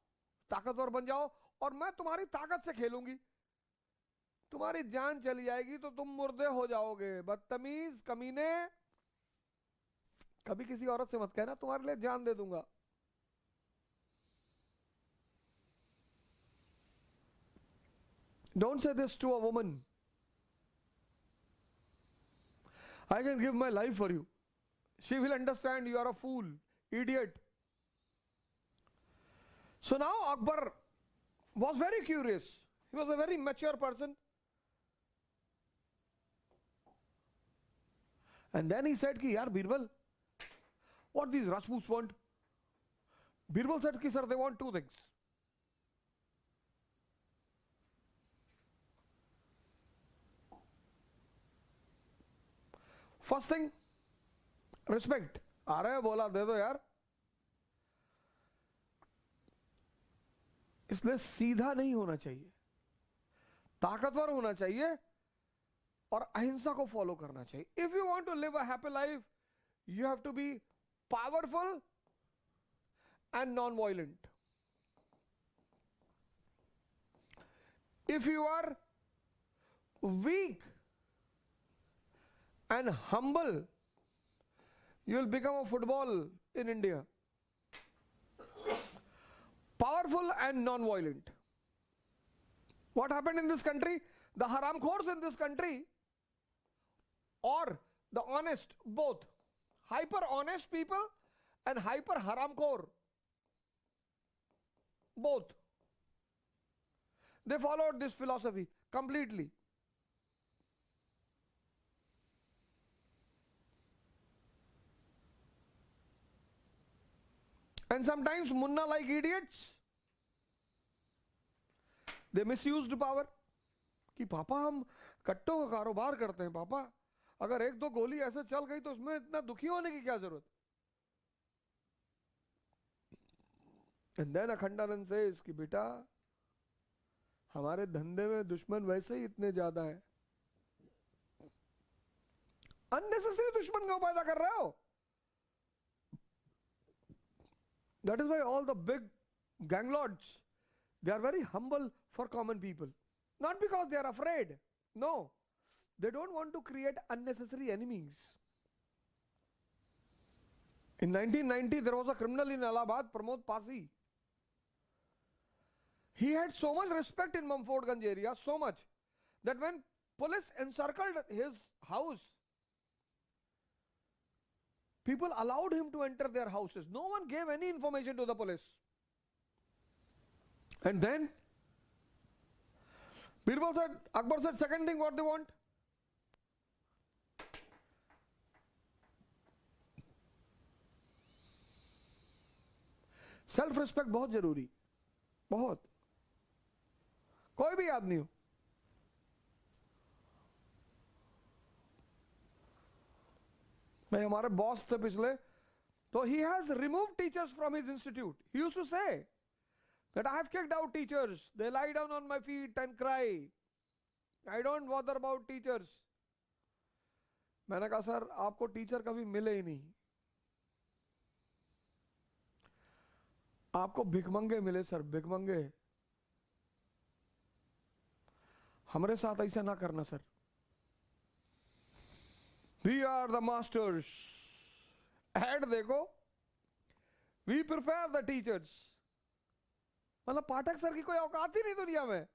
ताकतवर बन जाओ और मैं तुम्हारी ताकत से खेलूंगी। तुम्हारी जान चली जाएगी तो तुम मुर्दे हो जाओगे। बदतमीज कमीने, कभी किसी औरत से मत कहना तुम्हारे लिए जान दे दूंगा। Don't say this to a woman. I can give my life for you. She will understand you are a fool, idiot. So now Akbar was very curious. He was a very mature person. And then he said ki yaar Birbal, what these Rajputs want? Birbal said ki sir, they want 2 things. First thing, respect. आ रहे बोला दे दो यार। इसलिए सीधा नहीं होना चाहिए, ताकतवर होना चाहिए और अहिंसा को फॉलो करना चाहिए। If you want to live a happy life, you have to be powerful and non violent. If you are weak and humble, you will become a football in India. Powerful and non-violent. What happened in this country? The haramkhors in this country, or the honest, both hyper honest people and hyper haramkhor, both, they followed this philosophy completely. And sometimes munna like idiots, they misused power. कि पापा हम कट्टों का कारोबार करते हैं पापा, अगर 1-2 गोली ऐसे चल गई तो उसमें इतना दुखी होने की क्या जरूरत। And then अखंडानंद says कि बेटा हमारे धंधे में दुश्मन वैसे ही इतने ज्यादा है, अननेसेसरी दुश्मन क्यों पैदा कर रहे हो। That is why all the big gang lords, they are very humble for common people. Not because they are afraid. No. They don't want to create unnecessary enemies. In 1990, there was a criminal in Allahabad, Pramod Pasi. He had so much respect in Mumfordganj area, so much, that when police encircled his house, people allowed him to enter their houses. No one gave any information to the police. And then Birbal said, Akbar said, second thing what they want? Self respect बहुत जरूरी, बहुत, कोई भी आदमी हो। मैं हमारे boss थे पिछले, तो he has removed teachers from his institute. He used to say that I have kicked out teachers. They lie down on my feet and cry. I don't bother about teachers. मैंने कहा sir आपको teacher कभी मिले ही नहीं, आपको भिखमंगे मिले sir, भिखमंगे। हमारे साथ ऐसा ना करना sir. We are the masters. Head देखो, we prepare the teachers. मतलब पाठक सर की कोई औकात ही नहीं दुनिया में।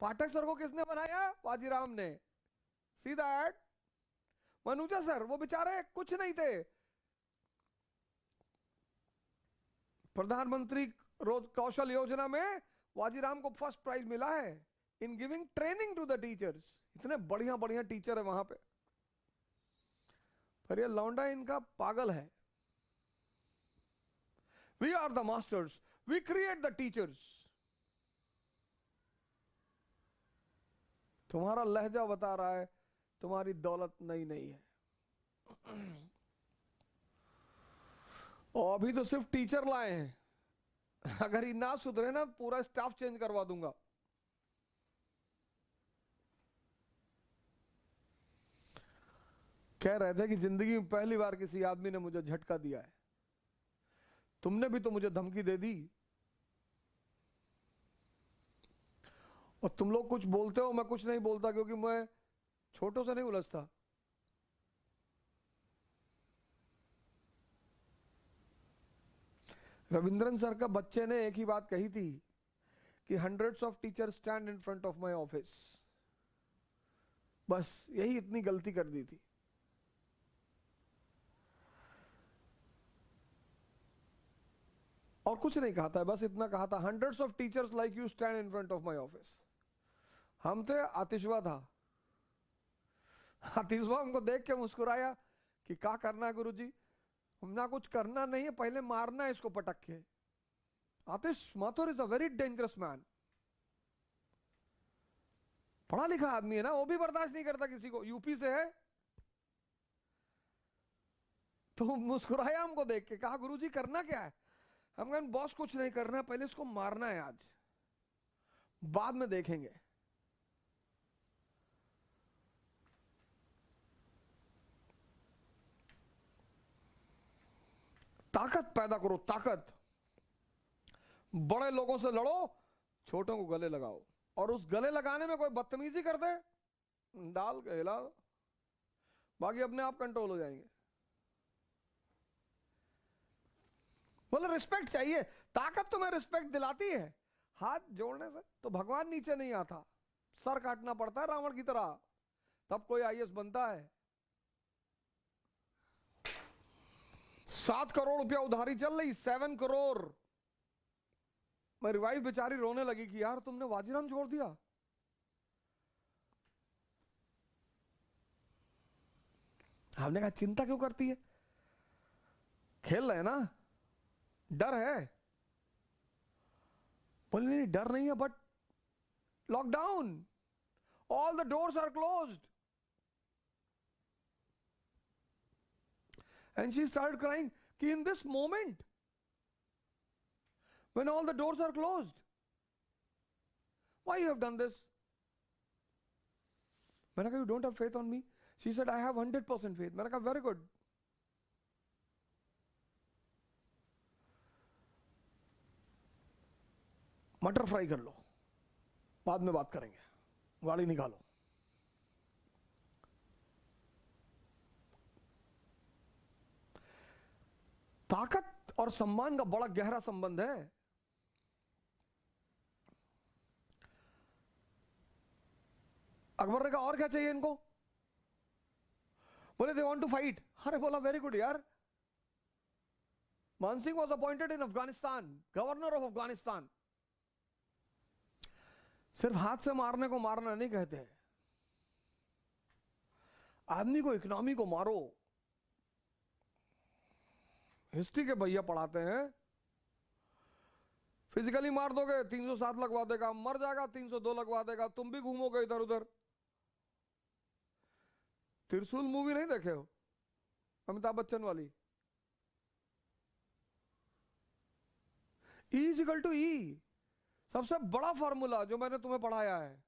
पाठक सर को किसने बनाया? वाजीराम ने। See that? मनुजा सर वो बेचारे कुछ नहीं थे, प्रधानमंत्री रोज कौशल योजना में वाजीराम को फर्स्ट प्राइज मिला है in giving training to the teachers. इतने बढ़िया बढ़िया टीचर है वहां पे, पर ये लौंडा इनका पागल है। We are the masters, we create the teachers. तुम्हारा लहजा बता रहा है तुम्हारी दौलत नई नहीं है। और अभी तो सिर्फ टीचर लाए हैं, अगर ये ना सुधरे ना पूरा स्टाफ चेंज करवा दूंगा। कह रहे थे कि जिंदगी में पहली बार किसी आदमी ने मुझे झटका दिया है, तुमने भी तो मुझे धमकी दे दी, और तुम लोग कुछ बोलते हो मैं कुछ नहीं बोलता क्योंकि मैं छोटों से नहीं उलझता। रविंद्रन सर का बच्चे ने एक ही बात कही थी कि hundreds of teachers stand in front of my office, बस यही इतनी गलती कर दी थी। और कुछ नहीं कहा था, बस इतना कहा था, hundreds of teachers like you stand in front of my office. हम थे, आतिशवा था, आतिशवा हमको देख के मुस्कुराया कि क्या करना है गुरुजी? हम ना कुछ करना नहीं है, पहले मारना है इसको पटक के। Atish Mathur is a very dangerous man, पढ़ा लिखा आदमी है ना, वो भी बर्दाश्त नहीं करता किसी को, यूपी से है। तो मुस्कुराया हमको देख के, कहा गुरुजी करना क्या है? हम कहें बॉस कुछ नहीं करना है, पहले इसको मारना है आज, बाद में देखेंगे। ताकत पैदा करो, ताकत। बड़े लोगों से लड़ो, छोटों को गले लगाओ, और उस गले लगाने में कोई बदतमीजी कर दे, डाल के हिला, बाकी अपने आप कंट्रोल हो जाएंगे। बोले रिस्पेक्ट चाहिए, ताकत तुम्हें रिस्पेक्ट दिलाती है, हाथ जोड़ने से तो भगवान नीचे नहीं आता, सर काटना पड़ता है रावण की तरह, तब कोई आईएएस बनता है। 7 करोड़ रुपया उधारी चल रही, 7 करोड़। मेरी वाइफ बेचारी रोने लगी कि यार तुमने वाजीराम छोड़ दिया। हमने कहा चिंता क्यों करती है, खेल रहे ना, डर है। बोले नहीं डर नहीं है, but lockdown, all the doors are closed. And she started crying कि in this moment when all the doors are closed, why you have done this? मैंने कहा you don't have faith on me? She said I have 100% faith. मैंने कहा very good. मटर fry कर लो, बाद में बात करेंगे, गाड़ी निकालो। ताकत और सम्मान का बड़ा गहरा संबंध है। अकबर ने कहा और क्या चाहिए इनको? बोले दे वांट टू फाइट। अरे बोला वेरी गुड यार। मान Singh was appointed in Afghanistan, governor of Afghanistan. सिर्फ हाथ से मारने को मारना नहीं कहते, आदमी को, इकोनॉमी को मारो। हिस्ट्री के भैया पढ़ाते हैं, फिजिकली मार दोगे 307 लगवा देगा, मर जाएगा, 302 लगवा देगा, तुम भी घूमोगे इधर उधर। त्रिशूल मूवी नहीं देखे हो, अमिताभ बच्चन वाली? E इक्वल टू ई, सबसे बड़ा फॉर्मूला जो मैंने तुम्हें पढ़ाया है,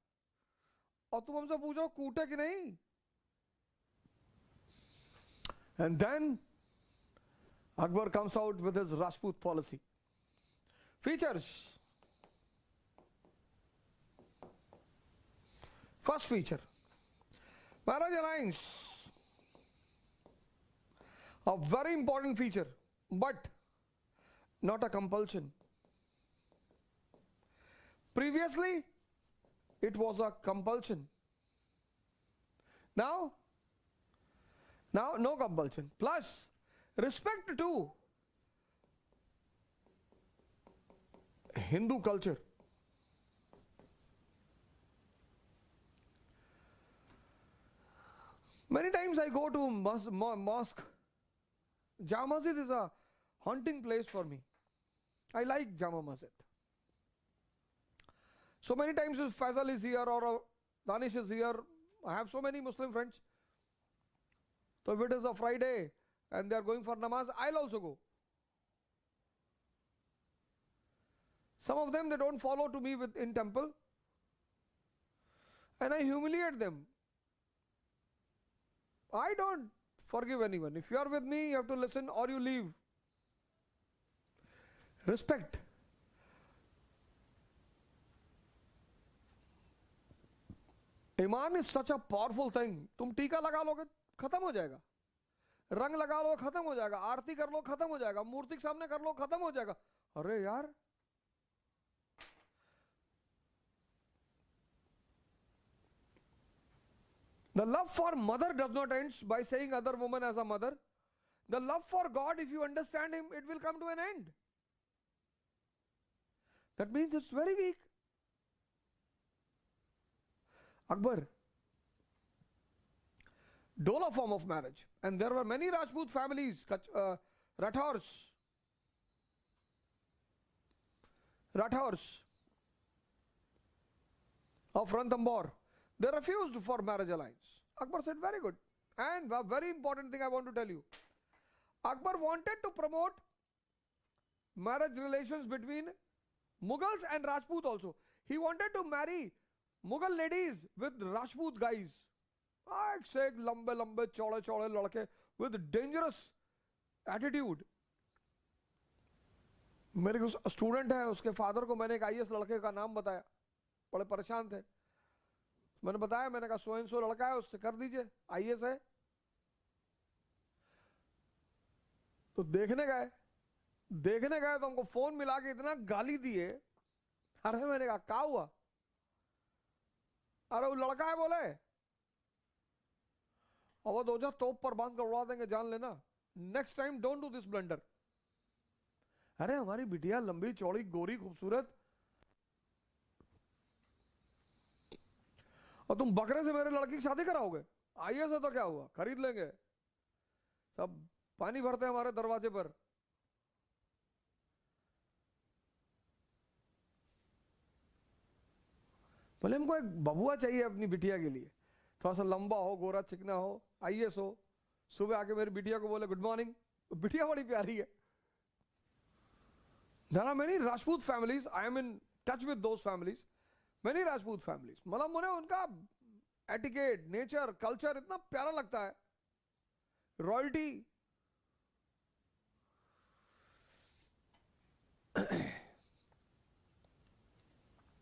और तुम हमसे पूछो कूटे कि नहीं। And then Akbar comes out with his Rajput policy. Features. First feature, marriage alliance. A very important feature, but not a compulsion. Previously, it was a compulsion. Now no compulsion. Plus, respect to Hindu culture. Many times I go to mosque. Jama Masjid is a haunting place for me. I like Jama Masjid. So many times if Faisal is here or Danish is here, I have so many Muslim friends. So if it is a Friday and they are going for namaz, I'll also go. Some of them, they don't follow to me in temple, and I humiliate them. I don't forgive anyone. If you are with me, you have to listen or you leave. Respect. Iman is such a powerful thing. तुम टीका लगा लोगे खत्म हो जाएगा, रंग लगा लो खत्म हो जाएगा, आरती कर लो खत्म हो जाएगा, मूर्ति के सामने कर लो खत्म हो जाएगा। अरे यार, the love for mother does not end by saying other woman as a mother. The love for God, if you understand him, it will come to an end. That means it's very weak. Akbar, Dola form of marriage, and there were many Rajput families, Rathors of Ranthambore. They refused for marriage alliance. Akbar said, very good. And a very important thing I want to tell you. Akbar wanted to promote marriage relations between Mughals and Rajput also. He wanted to marry Mughal ladies with Rajput guys. एक से एक लंबे लंबे चौड़े चौड़े लड़के with dangerous attitude. मेरे student है, उसके फादर को मैंने एक IAS लड़के का नाम बताया, बड़े परेशान थे। मैंने बताया, मैंने कहा सो एंड सो लड़का है, उससे कर दीजिए, IAS है। तो देखने गए तो हमको फोन मिला के इतना गाली दिए। अरे मैंने कहा क्या हुआ? अरे वो लड़का है बोले, अवध हो जा, तोप पर बांध कर उड़ा देंगे, जान लेना। Next time don't do this blunder. अरे हमारी बिटिया लंबी चौड़ी गोरी खूबसूरत, और तुम बकरे से मेरे लड़की की शादी कराओगे? IAS है तो क्या हुआ, खरीद लेंगे। सब पानी भरते हैं हमारे दरवाजे पर। बोले हमको एक बबुआ चाहिए अपनी बिटिया के लिए, थोड़ा सा लंबा हो, गोरा चिकना हो, IAS हो। सुबह आके मेरी बिटिया को बोले गुड मॉर्निंग। बिटिया बड़ी प्यारी है। There are many Rajput families. I am in touch with those families. Many Rajput families. मतलब मुझे उनका एटिकेट, नेचर, कल्चर इतना प्यारा लगता है। Royalty,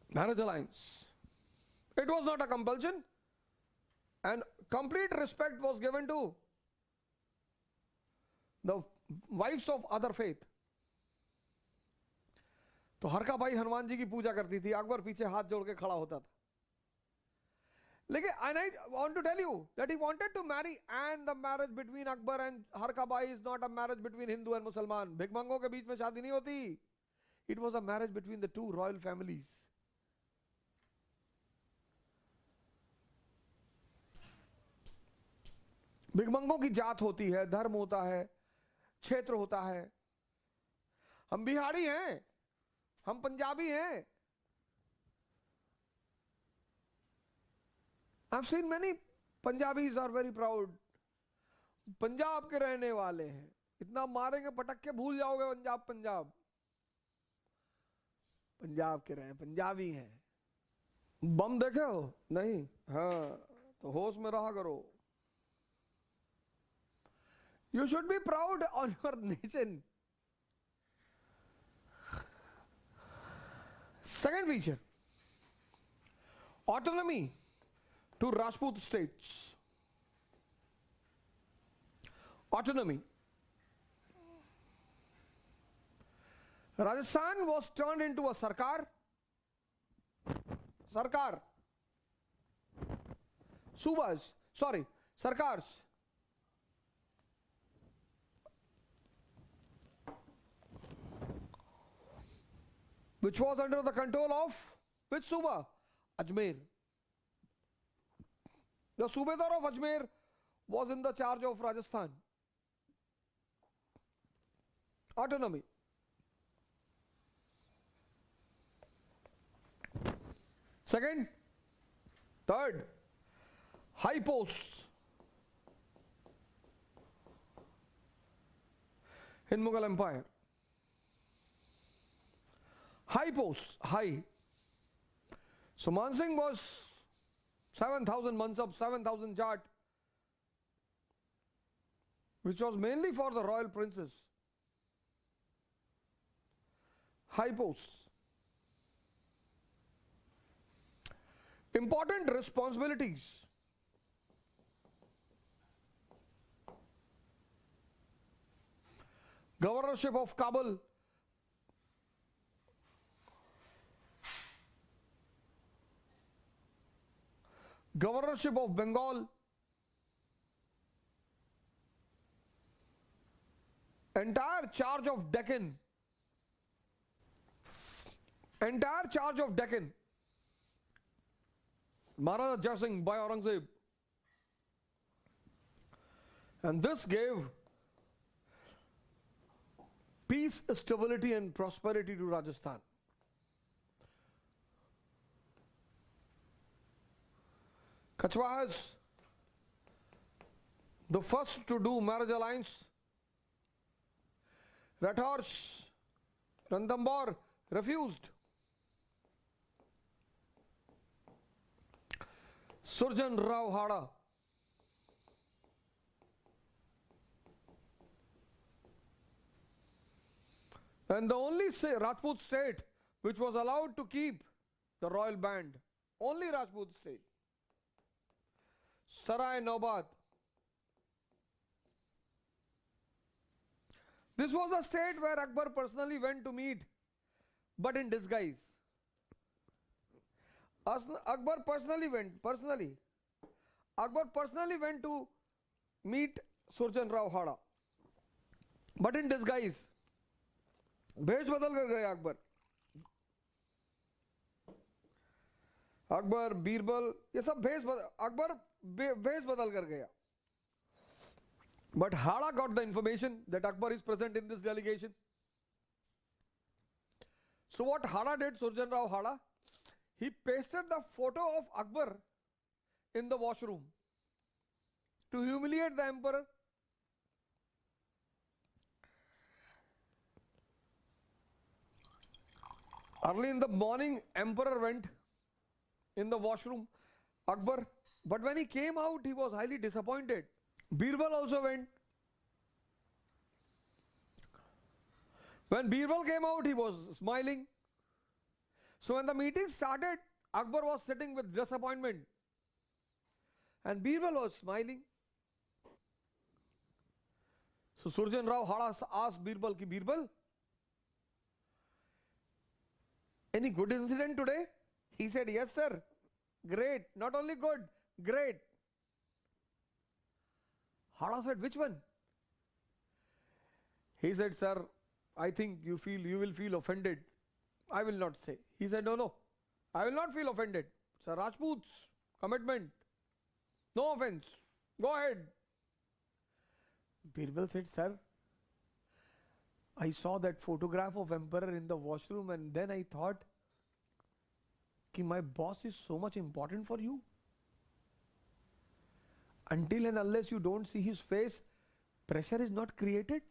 marriage alliance. It was not a compulsion, and complete respect was given to the wives of other faith. तो हरका भाई हनुमान जी की पूजा करती थी, अकबर पीछे हाथ जोड़ के खड़ा होता था। लेकिन and I want to tell you that he wanted to marry, and the marriage between Akbar and Harka Bai is not a marriage between Hindu and Musliman. भिखमंगों के बीच में शादी नहीं होती. It was a marriage between the two royal families. भिखमंगों की जात होती है, धर्म होता है, क्षेत्र होता है। हम बिहारी हैं, हम पंजाबी हैं। I've seen many Punjabis are very proud. Punjab के रहने वाले हैं, इतना मारेंगे पटक के भूल जाओगे पंजाब पंजाब। पंजाब के रहे, पंजाबी हैं। बम देखे हो? नहीं? हाँ, तो होश में रहा करो। You should be proud on your nation. Second feature, autonomy to Rajput states. Autonomy. Rajasthan was turned into a sarkar. Subas, sorry, sarkars. Which was under the control of which Suba? Ajmer. The Subedar of Ajmer was in the charge of Rajasthan. Autonomy. Second, third, high posts in Mughal Empire. High posts, high. So Mansingh was 7,000 Mansab, 7,000 Jat, which was mainly for the royal princes. High posts. Important responsibilities. Governorship of Kabul. Governorship of Bengal. Entire charge of Deccan. Entire charge of Deccan. Maharaja Jai Singh by Aurangzeb. And this gave peace, stability and prosperity to Rajasthan. Kachwahas, the first to do marriage alliance. Rathors, Ranthambore refused. Surjan Rao Hada. And the only Rajput state which was allowed to keep the royal band, only Rajput state. Sarai Naubat. This was the state where Akbar personally went to meet, but in disguise. Akbar personally went to meet Surjan Rao Hada, but in disguise. भेष बदल कर गए अकबर। अकबर, बीरबल, ये सब अकबर भेष बदल कर गया। But Hada got the information that Akbar is present in this delegation. So what Hada did, Surjan Rao Hada, he pasted the photo of Akbar in the washroom to humiliate the emperor. Early in the morning, emperor went in the washroom, Akbar, but when he came out, he was highly disappointed. Birbal also went. When Birbal came out, he was smiling. So when the meeting started, Akbar was sitting with disappointment and Birbal was smiling. So Surjan Rao Hada asked Birbal, ki Birbal, any good incident today? He said, yes sir, great, not only good, great. Hada said, which one? He said, sir, I think you will feel offended. I will not say. He said, no, I will not feel offended. Sir, Rajputs, commitment, no offense, go ahead. Birbal said, sir, I saw that photograph of emperor in the washroom and then I thought कि my boss is so much important for you. Until and unless you don't see his face, pressure is not created.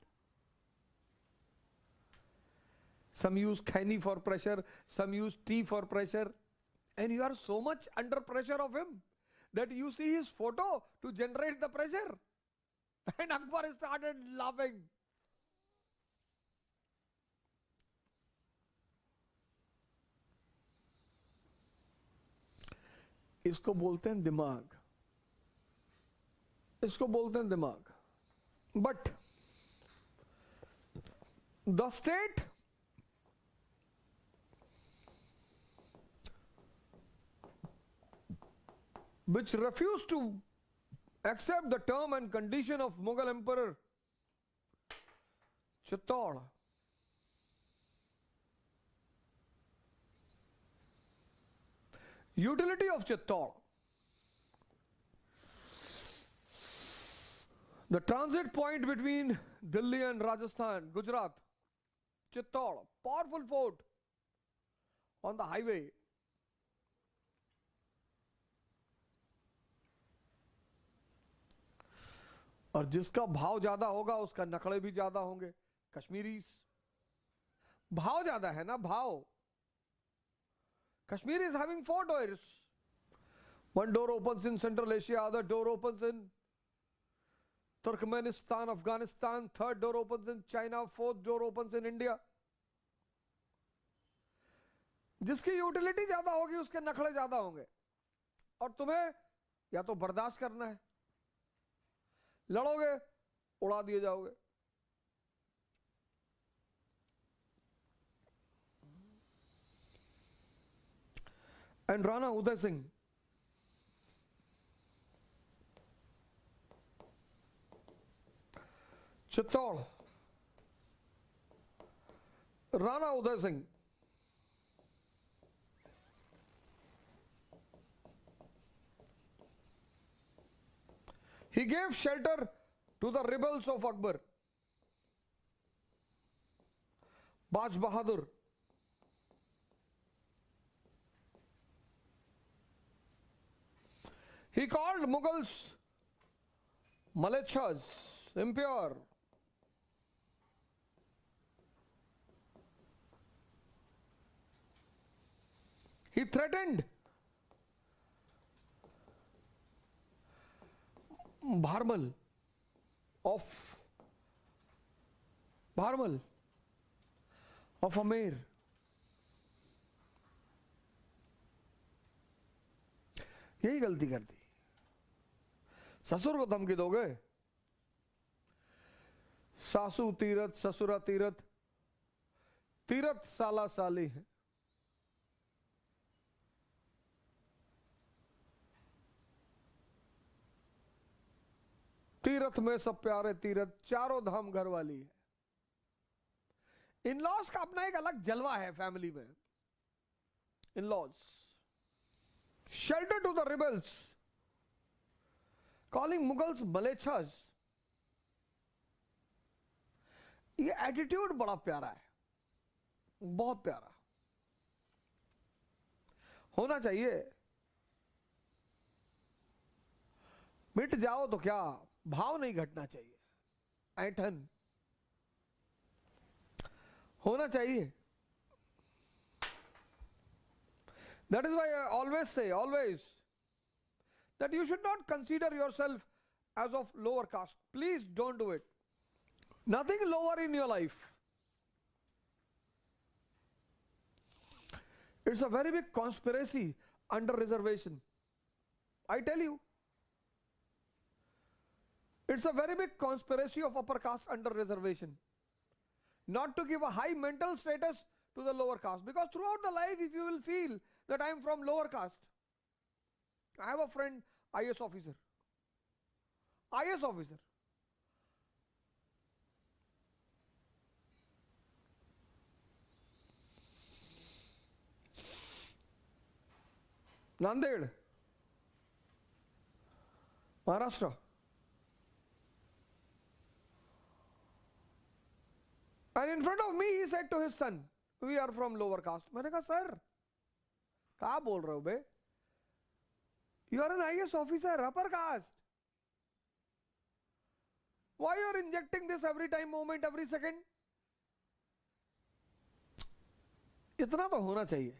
Some use khani for pressure, some use tea for pressure, and you are so much under pressure of him that you see his photo to generate the pressure. And Akbar started laughing. इसको बोलते हैं दिमाग, इसको बोलते हैं दिमाग. But the state which refused to accept the term and condition of Mughal Emperor Chittor utility of Chittor, the transit point between Delhi and Rajasthan, Gujarat, Chittor, powerful fort on the highway. और जिसका भाव ज्यादा होगा उसका नखड़े भी ज्यादा होंगे. Kashmiris भाव ज्यादा है ना, भाव. Kashmir is having 4 doors. One door opens in Central Asia, other door opens in Turkmenistan, Afghanistan, third door opens in China, fourth door opens in India. जिसकी यूटिलिटी ज्यादा होगी उसके नखड़े ज्यादा होंगे. और तुम्हें या तो बर्दाश्त करना है, लड़ोगे उड़ा दिए जाओगे. And Rana Uday Singh, Chittor, Rana Uday Singh, he gave shelter to the rebels of Akbar. Baj Bahadur, he called Mughals Malechas, impure. He threatened Bharmal of Amer. यही गलती कर दी. ससुर को धमकी दोगे, सासू तीरथ ससुरा तीरथ, तीरथ साला साली है. तीरथ में सब प्यारे तीरथ, चारों धाम घर वाली है. इन लॉज का अपना एक अलग जलवा है फैमिली में. In laws, shelter to the rebels, calling Mughals Malechas. ये एटीट्यूड बड़ा प्यारा है, बहुत प्यारा होना चाहिए. मिट जाओ तो क्या, भाव नहीं घटना चाहिए, ऐंठन होना चाहिए. That is why I always say, that you should not consider yourself as of lower caste. Please don't do it. Nothing lower in your life. It's a very big conspiracy under reservation. I tell you. It's a very big conspiracy of upper caste under reservation. Not to give a high mental status to the lower caste. Because throughout the life, if you will feel that I am from lower caste. I have a friend, IS officer. IS officer. Nanded, Maharashtra. And in front of me he said to his son, we are from lower caste. मैंने कहा sir क्या बोल रहे हो बे? You are an IS officer, upper caste. Why you are injecting this every time, moment, every second? इतना तो होना चाहिए.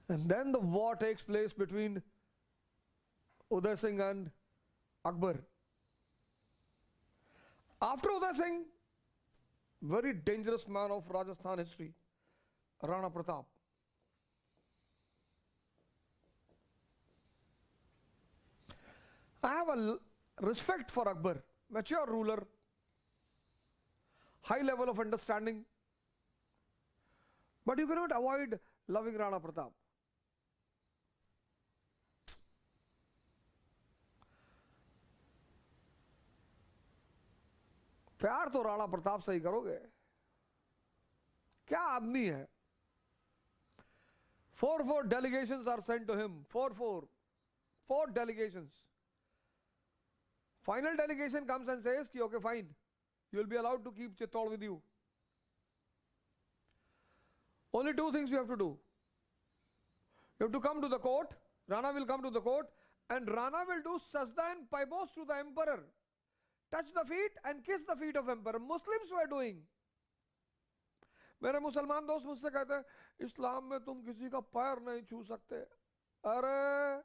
And then the war takes place between Uday Singh and Akbar. After Uday Singh, very dangerous man of Rajasthan history, Rana Pratap. I have a respect for Akbar, mature ruler, high level of understanding, but you cannot avoid loving Rana Pratap. प्यार तो राणा प्रताप से ही करोगे. क्या आदमी है. 4 delegations are sent to him. 4 delegations. Final delegation comes and says कि okay fine, you will be allowed to keep Chittor with you. Only 2 things you have to do. You have to come to the court. Rana will come to the court and Rana will do sajda and paibos to the emperor. Touch the feet and kiss the feet of emperor. Muslims were doing. मेरे मुसलमान दोस्त मुझसे कहते हैं इस्लाम में तुम किसी का पैर नहीं छू सकते. अरे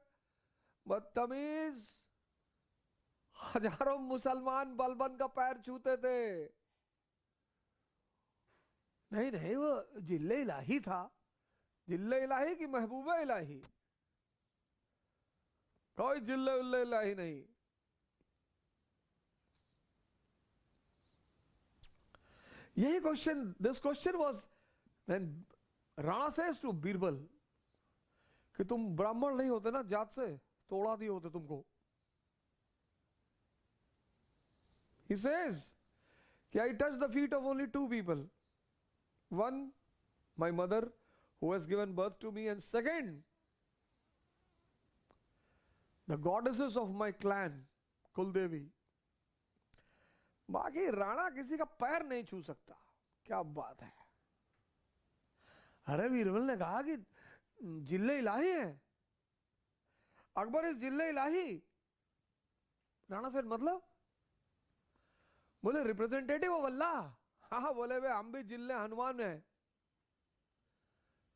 बदतमीज, हजारों मुसलमान बलबन का पैर छूते थे. नहीं नहीं, वो जिल्ले इलाही था. जिल्ले इलाही की महबूबा इलाही, कोई जिल्ले उल्ले इलाही नहीं. यही question, this question was then Rana says to Birbal कि तुम ब्राह्मण नहीं होते ना जात से, तोड़ा दिए होते तुमको. He says कि I touched the feet of only 2 people. One, my mother who has given birth to me, and second, the goddesses of my clan, Kuldevi. बाकी राणा किसी का पैर नहीं छू सकता. क्या बात है. अरे बीरबल ने कहा कि जिल्ले इलाही है. अकबर इज जिल्ले इलाही. राणा सेड मतलब? बोले रिप्रेजेंटेटिव ऑफ अल्लाह. हाँ बोले वे हम भी जिल्ले हनुमान है.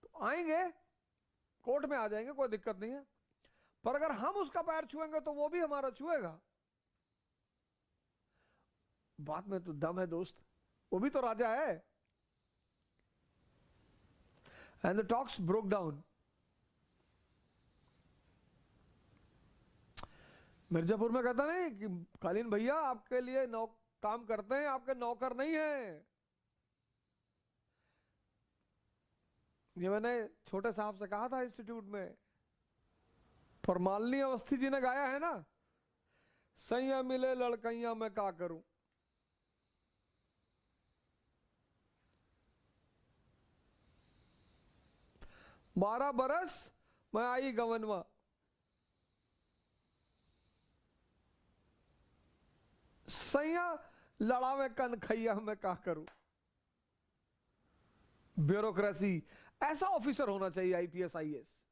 तो आएंगे कोर्ट में आ जाएंगे, कोई दिक्कत नहीं है, पर अगर हम उसका पैर छुएंगे तो वो भी हमारा छुएगा. बात में तो दम है दोस्त, वो भी तो राजा है. And the talks broke down. Mirzapur में कहता नहीं कि कालीन भैया आपके लिए काम करते हैं, आपके नौकर नहीं है. ये मैंने छोटे साहब से कहा था इंस्टीट्यूट में, पर मालिनी अवस्थी जी ने गाया है ना, सैया मिले लड़कैया मैं क्या करूं. 12 बरस मैं आई गवनवा. सैया लड़ावे कन खैया मैं क्या करूं. ब्यूरोक्रेसी, ऐसा ऑफिसर होना चाहिए IPS IAS.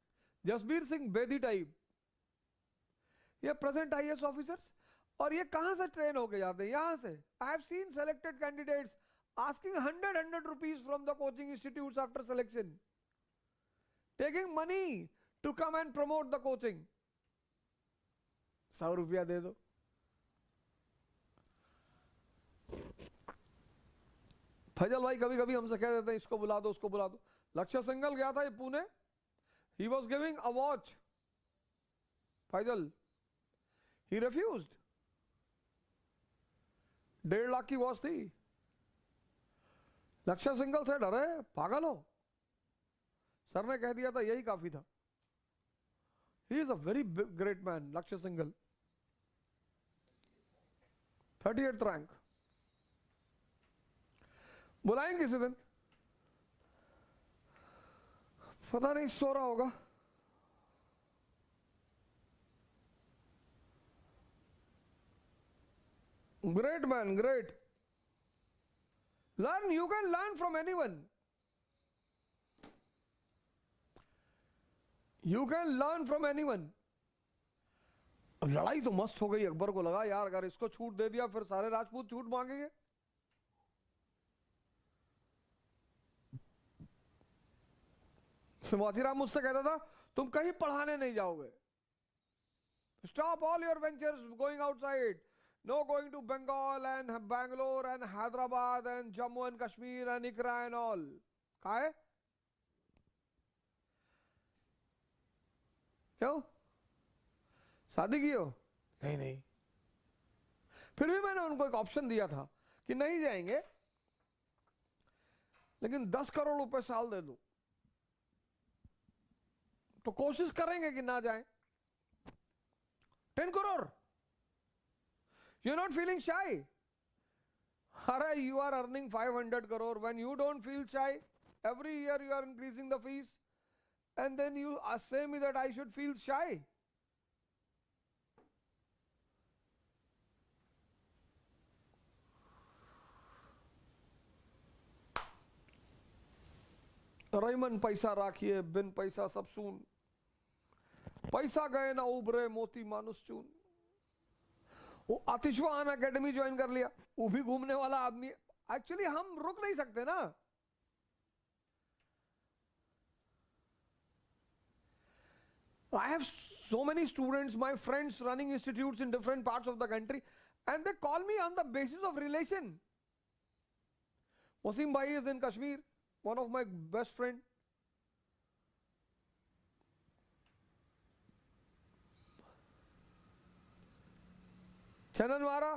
Jasbir Singh Bedi type, ये प्रेजेंट आईएएस ऑफिसर्स. और ये कहां से ट्रेन होके जाते हैं? यहां से. I have seen selected candidates asking 100 rupees from the coaching institutes after selection, taking money to come and promote the coaching. 100 रुपया दे दो. फैजल भाई कभी कभी हमसे कह देते हैं इसको बुला दो उसको बुला दो. लक्ष्य सिंगल गया था ये Pune, he was giving a watch. Faizal, he refused. 1.5 lakh की वॉच थी. लक्ष्य सिंगल से डरे पागल हो, सर ने कह दिया था यही काफी था. He is a very great man लक्ष्य सिंगल. 38th rank. बुलाएंगे किसी दिन, पता नहीं सो रहा होगा. Great man, great. Learn, you can learn from anyone. You can learn from anyone. अब लड़ाई तो मस्त हो गई, अकबर को लगा यार अगर इसको छूट दे दिया फिर सारे राजपूत छूट मांगेंगे। शिवाजीराव मुझसे कहता था तुम कहीं पढ़ाने नहीं जाओगे, stop all your ventures going outside, no going to Bengal and Bangalore and Hyderabad and Jammu and Kashmir and इकरा एंड ऑल। कहा है क्यों? शादी की हो? नहीं नहीं। फिर भी मैंने उनको एक ऑप्शन दिया था कि नहीं जाएंगे लेकिन 10 करोड़ रुपए साल दे दो, तो कोशिश करेंगे कि ना जाएं। 10 crore, you are not feeling shy? अरे you are earning 500 crore, when you don't feel shy, every year you are increasing the fees and then you say me that I should feel shy. रईमन पैसा राखिए बिन पैसा सब सून, पैसा गए ना उभरे मोती मानुस चून। वो आतिशवान एकेडमी ज्वाइन कर लिया, वो भी घूमने वाला आदमी। एक्चुअली हम रुक नहीं सकते ना। I have so many students, my friends running institutes in different parts of the country, and they call me on the basis of relation. Wasim Bhai is in Kashmir, one of my best friend. Chananwara,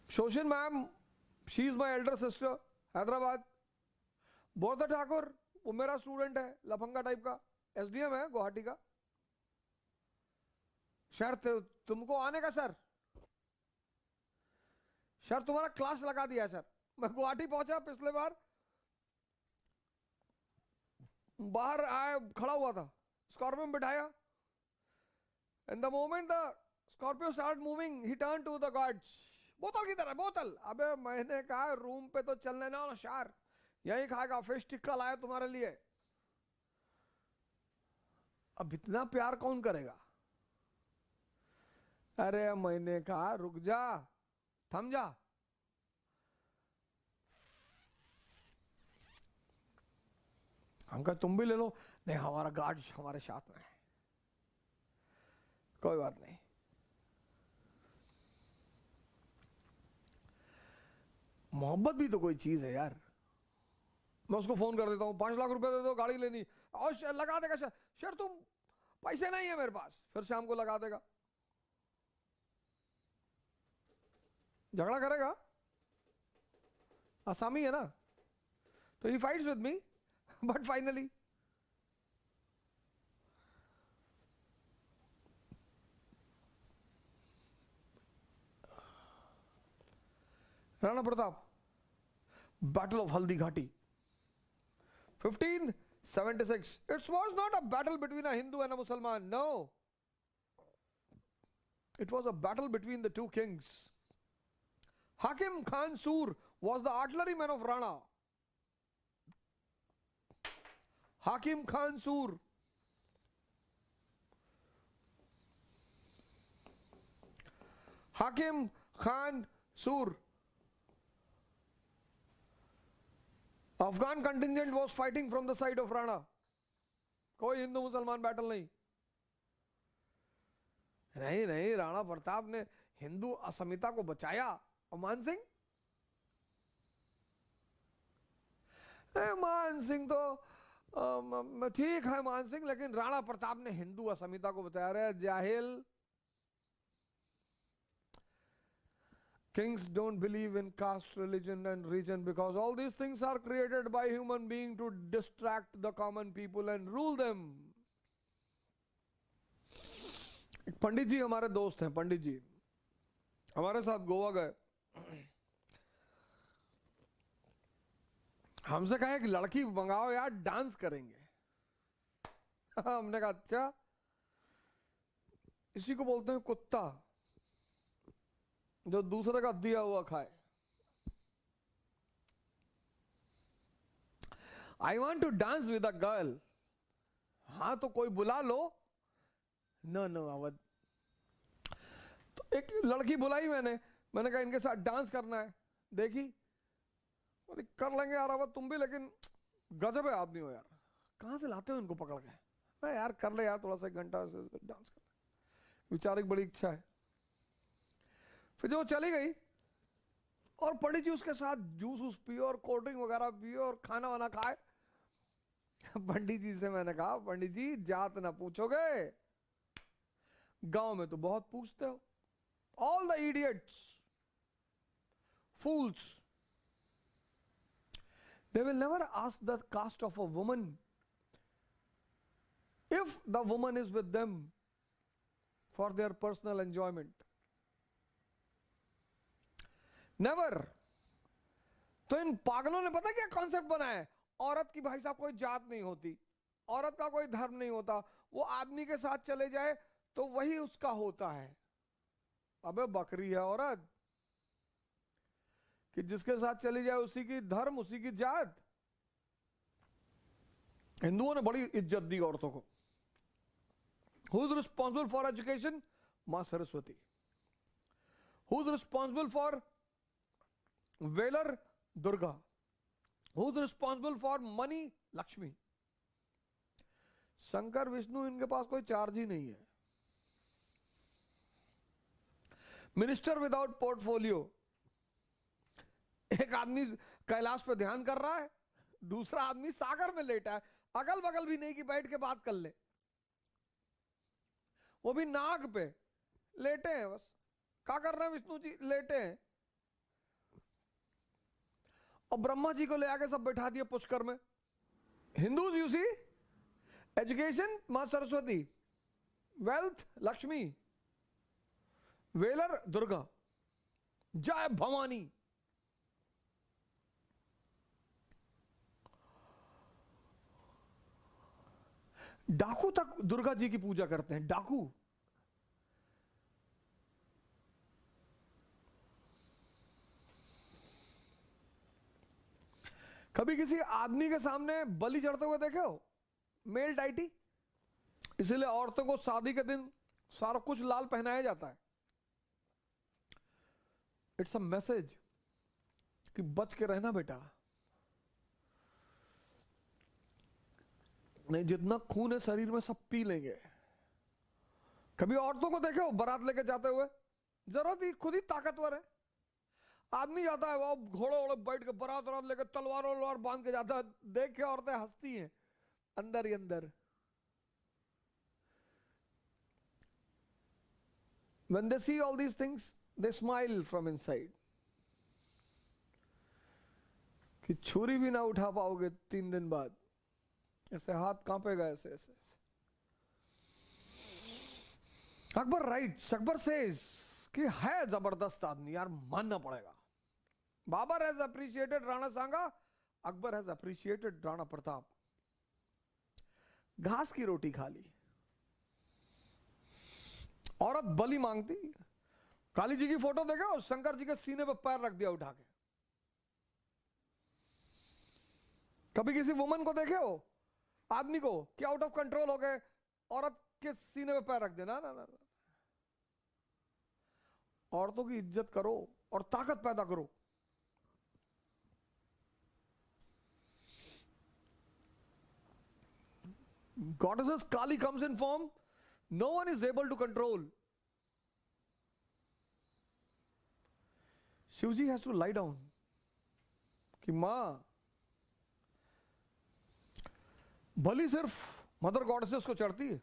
Shoshin ma'am, she is my elder sister, Hyderabad. Borda Thakur, वो मेरा student है, लफंगा type का, SDM है गुवाहाटी का। Sir तुमको आने का sir? Sir तुम्हारा क्लास लगा दिया सर। मैं गुवाहाटी पहुंचा पिछले बार, बाहर आया खड़ा हुआ था, स्कॉर्पियो में बिठाया, and the moment the Scorpio start moving he turn to the guards, बोतल किधर है बोतल? अबे मैंने कहा रूम पे तो चलने ना सर, यही खाएगा, फिश टिक्का लाया तुम्हारे लिए। अब इतना प्यार कौन करेगा? अरे मैंने कहा रुक जा, थम जा। हम कहा तुम भी ले लो। नहीं हमारा गार्ड हमारे साथ में है, कोई बात नहीं। मोहब्बत भी तो कोई चीज है यार। मैं उसको फोन कर देता हूँ, 5 लाख रुपए दे दो गाड़ी लेनी, और लगा देगा सर। सर तुम पैसे नहीं है मेरे पास, फिर शाम को लगा देगा, झगड़ा करेगा। आसामी है ना, तो ही fights with me but finally Rana Pratap, battle of Haldi Ghati 1576. It was not a battle between a Hindu and a Muslim. No. It was a battle between the two kings. Hakim Khan Sur was the artilleryman of Rana. Hakim Khan Sur. Hakim Khan Sur. Afghan contingent was fighting from the side of Rana. कोई हिंदू मुसलमान battle नहीं। नहीं नहीं, राणा प्रताप ने हिंदू अस्मिता को बचाया। और मान सिंह, मान सिंह तो ठीक है मान सिंह, लेकिन राणा प्रताप ने हिंदू अस्मिता को बचाया। रहे जाहिल, kings don't believe in caste, religion and region because all these things are created by human being to distract the common people and rule them. एक पंडित जी हमारे दोस्त हैं, पंडित जी हमारे साथ गोवा गए। हमसे कहा कि लड़की मंगाओ यार, डांस करेंगे। हमने कहा अच्छा, इसी को बोलते हैं कुत्ता जो दूसरे का दिया हुआ खाए। I want to dance with a girl, हाँ तो कोई बुला लो। No no Awadh. तो एक लड़की बुलाई मैंने कहा इनके साथ डांस करना है, देखी बोले कर लेंगे यार अवध तुम भी, लेकिन गजब है आदमी हो यार, कहां से लाते हो इनको पकड़ के। मैं यार कर ले यार थोड़ा सा, 1 घंटा से डांस कर ले, बेचारे की बड़ी इच्छा है। फिर जो चली गई और पंडित जी उसके साथ जूस वूस पियो और कोल्ड ड्रिंक वगैरह पियो और खाना वाना खाए। पंडित जी से मैंने कहा पंडित जी जात ना पूछोगे, गांव में तो बहुत पूछते हो, all the idiots fools, they will never ask the caste of a woman if the woman is with them for their personal enjoyment, never। तो इन पागलों ने पता क्या कॉन्सेप्ट बनाया है, औरत की भाई साहब कोई जात नहीं होती, औरत का कोई धर्म नहीं होता, वो आदमी के साथ चले जाए तो वही उसका होता है। अबे बकरी है औरत कि जिसके साथ चली जाए उसी की धर्म उसी की जात। हिंदुओं ने बड़ी इज्जत दी औरतों को। Who is responsible for education? मां Saraswati. Who is responsible for valour? Durga. Who is responsible for money? Lakshmi. Shankar Vishnu इनके पास कोई चार्ज ही नहीं है। मिनिस्टर विदाउट पोर्टफोलियो, एक आदमी कैलाश पे ध्यान कर रहा है, दूसरा आदमी सागर में लेटा है, अगल बगल भी नहीं कि बैठ के बात कर ले, वो भी नाग पे लेटे हैं। बस क्या कर रहे हैं विष्णु जी? लेटे हैं। और ब्रह्मा जी को ले आके सब बैठा दिया पुष्कर में। हिंदूज यू सी, एजुकेशन मां सरस्वती, वेल्थ लक्ष्मी, वेलर दुर्गा, जय भवानी। डाकू तक दुर्गा जी की पूजा करते हैं, डाकू। कभी किसी आदमी के सामने बलि चढ़ते हुए देखे हो? Male deity. इसीलिए औरतों को शादी के दिन सारा कुछ लाल पहनाया जाता है। इट्स अ मैसेज कि बच के रहना बेटा, नहीं जितना खून है शरीर में सब पी लेंगे। कभी औरतों को देखे हो बारात लेके जाते हुए? जरूरत ही खुद ही ताकतवर है। आदमी जाता है वो घोड़े वोड़े बैठ के बारात वारात लेके तलवार वलवार बांध के जाता है, देख के औरतें हंसती हैं अंदर ही अंदर। When they see all these things, they smile from inside. कि छुरी भी ना उठा पाओगे 3 दिन बाद, ऐसे हाथ कांपेगा ऐसे ऐसे। अकबर राइट्स, अकबर सेज कि है जबरदस्त आदमी यार, मानना पड़ेगा। Babar has appreciated Rana Sanga, Akbar has appreciated Rana Pratap. घास की रोटी खा ली। औरत बलि मांगती। काली जी की फोटो देखे और शंकर जी के सीने पे पैर रख दिया उठा के। कभी किसी वुमन को देखे हो, आदमी को, कि आउट ऑफ कंट्रोल हो गए, औरत के सीने पे पैर रख देना? ना ना ना। औरतों की इज्जत करो और ताकत पैदा करो। Goddesses Kali comes in form no one is able to control. Shivji has to lie down कि मां, बलि सिर्फ मदर गॉडेसेस को चढ़ती है।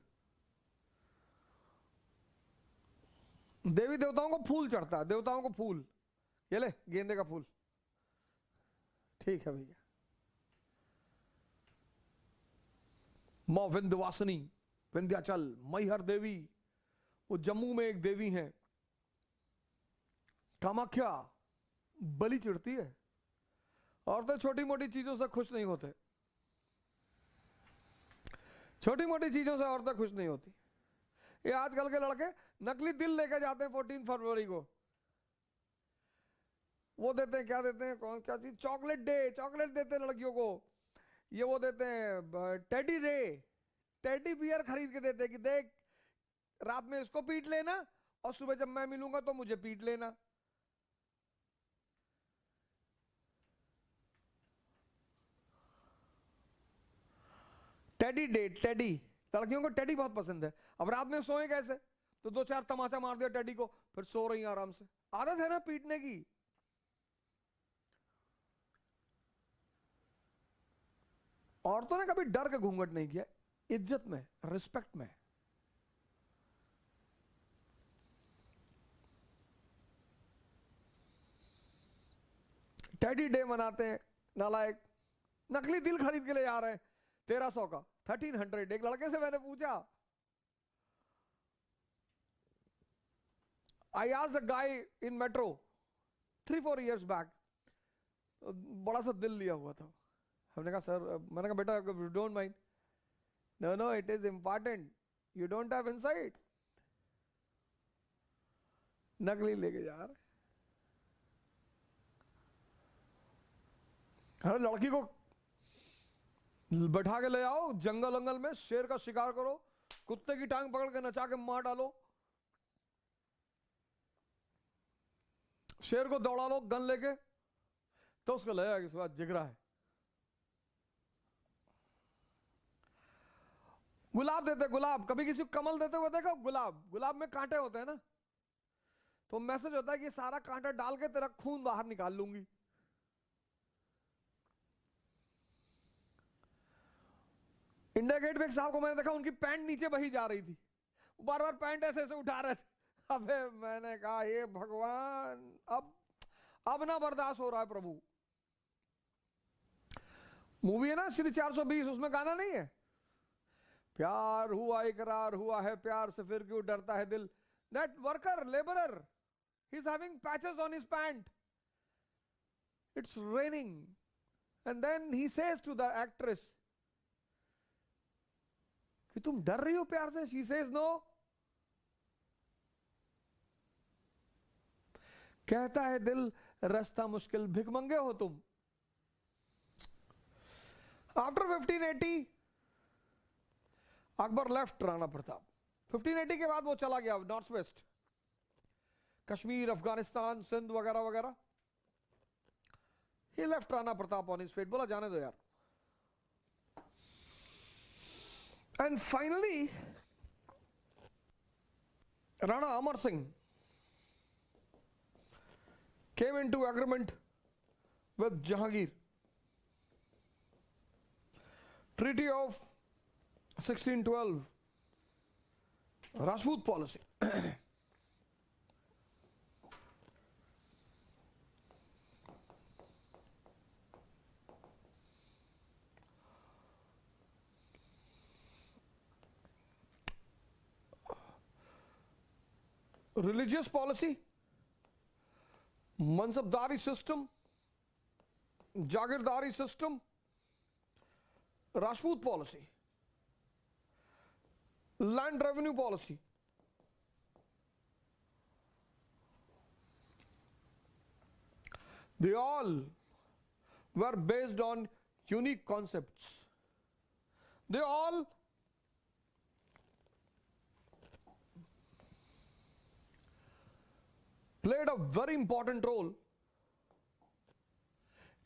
देवी देवताओं को फूल चढ़ता है, देवताओं को फूल, ये ले गेंदे का फूल, ठीक है भैया। मां विंध्यवासिनी, विंध्याचल, मैहर देवी, वो जम्मू में एक देवी है। कामाख्या, बलि चढ़ती है। औरतें छोटी मोटी चीजों से खुश नहीं होते, छोटी मोटी चीजों से औरतें खुश नहीं होती। ये आजकल के लड़के नकली दिल लेके जाते हैं 14 फरवरी को, वो देते हैं, क्या देते हैं, कौन क्या चीज, चॉकलेट डे, चॉकलेट देते हैं लड़कियों को। ये वो देते हैं टेडी दे, टेडी बियर खरीद के देते हैं कि देख रात में इसको पीट लेना और सुबह जब मैं मिलूंगा तो मुझे पीट लेना। टेडी डे, टेडी, लड़कियों को टेडी बहुत पसंद है। अब रात में सोए कैसे, तो दो चार तमाचा मार दिया टेडी को, फिर सो रही आराम से। आदत है ना पीटने की। औरतों ने कभी डर के घूंघट नहीं किया, इज्जत में, रिस्पेक्ट में। टेडी डे मनाते हैं नालायक। नकली दिल खरीद के ले जा रहे हैं 1300 का, 1300। एक लड़के से मैंने पूछा, I asked a guy in metro 3-4 years back, बड़ा सा दिल लिया हुआ था। हमने कहा सर, मैंने कहा बेटा don't mind, no no it is important, you don't have inside. नकली लेके जा रहे। अरे लड़की को बैठा के ले आओ जंगल वंगल में, शेर का शिकार करो, कुत्ते की टांग पकड़ के नचा के मार डालो, शेर को दौड़ा लो गन लेके, तो उसको लगेगा कि इसके बाद जिगरा है। गुलाब देते, गुलाब, कभी किसी को कमल देते हुए देखो? गुलाब, गुलाब में कांटे होते हैं ना, तो मैसेज होता है कि सारा कांटा डाल के तेरा खून बाहर निकाल लूंगी। इंडिया गेट पे एक साहब को मैंने देखा, उनकी पैंट नीचे बही जा रही थी, बार बार पैंट ऐसे ऐसे उठा रहे थे। अबे मैंने कहा ये भगवान, अब ना बर्दाश्त हो रहा है प्रभु। मूवी है ना श्री 420, उसमें गाना नहीं है, प्यार हुआ इकरार हुआ है प्यार से फिर क्यों डरता है दिल। That worker, labourer, he is having patches on his pant, it's raining, and then he says to the actress कि तुम डर रही हो प्यार से? She says no. कहता है दिल रास्ता मुश्किल, भिखमंगे हो तुम। After 1580 Akbar left Rana Pratap. 1580 के बाद वो चला गया नॉर्थ वेस्ट, कश्मीर, अफगानिस्तान, सिंध वगैरह वगैरह। He left Rana Pratap on his fate, बोला जाने दो यार। And finally Rana Amar Singh came into agreement with Jahangir. Treaty of 1612, Rajput policy. Religious policy, mansabdari system, jagirdari system, Rajput policy, land revenue policy. They all were based on unique concepts. They all played a very important role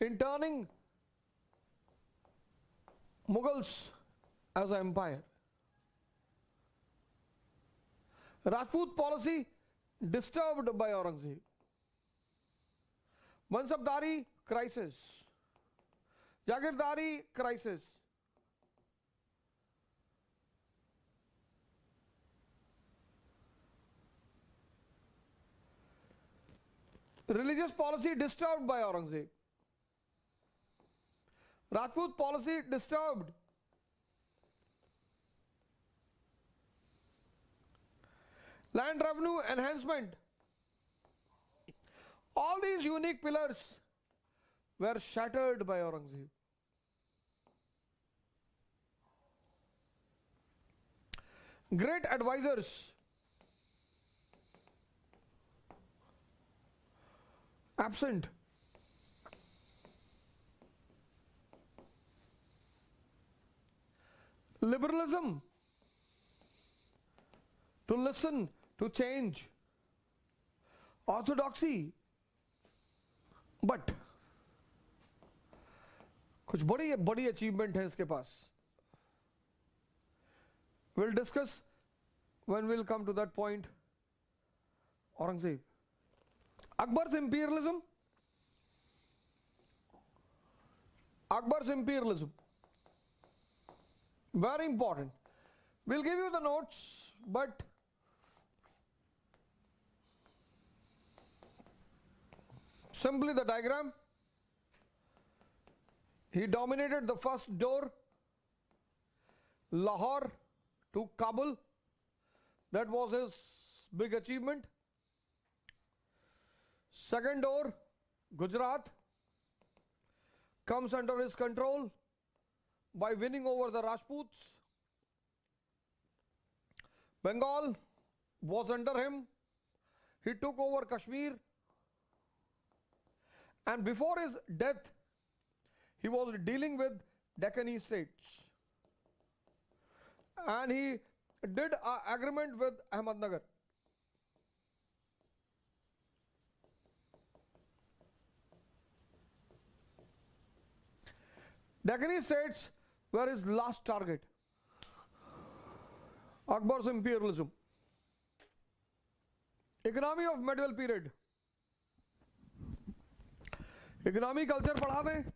in turning Mughals as an empire. Rajput policy disturbed by Aurangzeb. Mansabdari crisis, Jagirdari crisis. Religious policy disturbed by Aurangzeb. Rajput policy disturbed. Land revenue enhancement. All these unique pillars were shattered by Aurangzeb. Great advisors absent. liberalism, to listen to change, orthodoxy. But कुछ बड़ी बड़ी achievement है इसके पास. We'll discuss when we'll come to that point. Aurangzeb. Akbar's imperialism. Akbar's imperialism. Very important. We'll give you the notes, but simply the diagram. He dominated the first door, Lahore to Kabul. That was his big achievement. Second door, Gujarat, comes under his control by winning over the Rajputs. Bengal was under him. He took over Kashmir. And before his death, he was dealing with Deccani states. And he did an agreement with Ahmednagar. Deccani states were his last target. Akbar's imperialism. Economy of medieval period. Economic culture पढ़ा दें.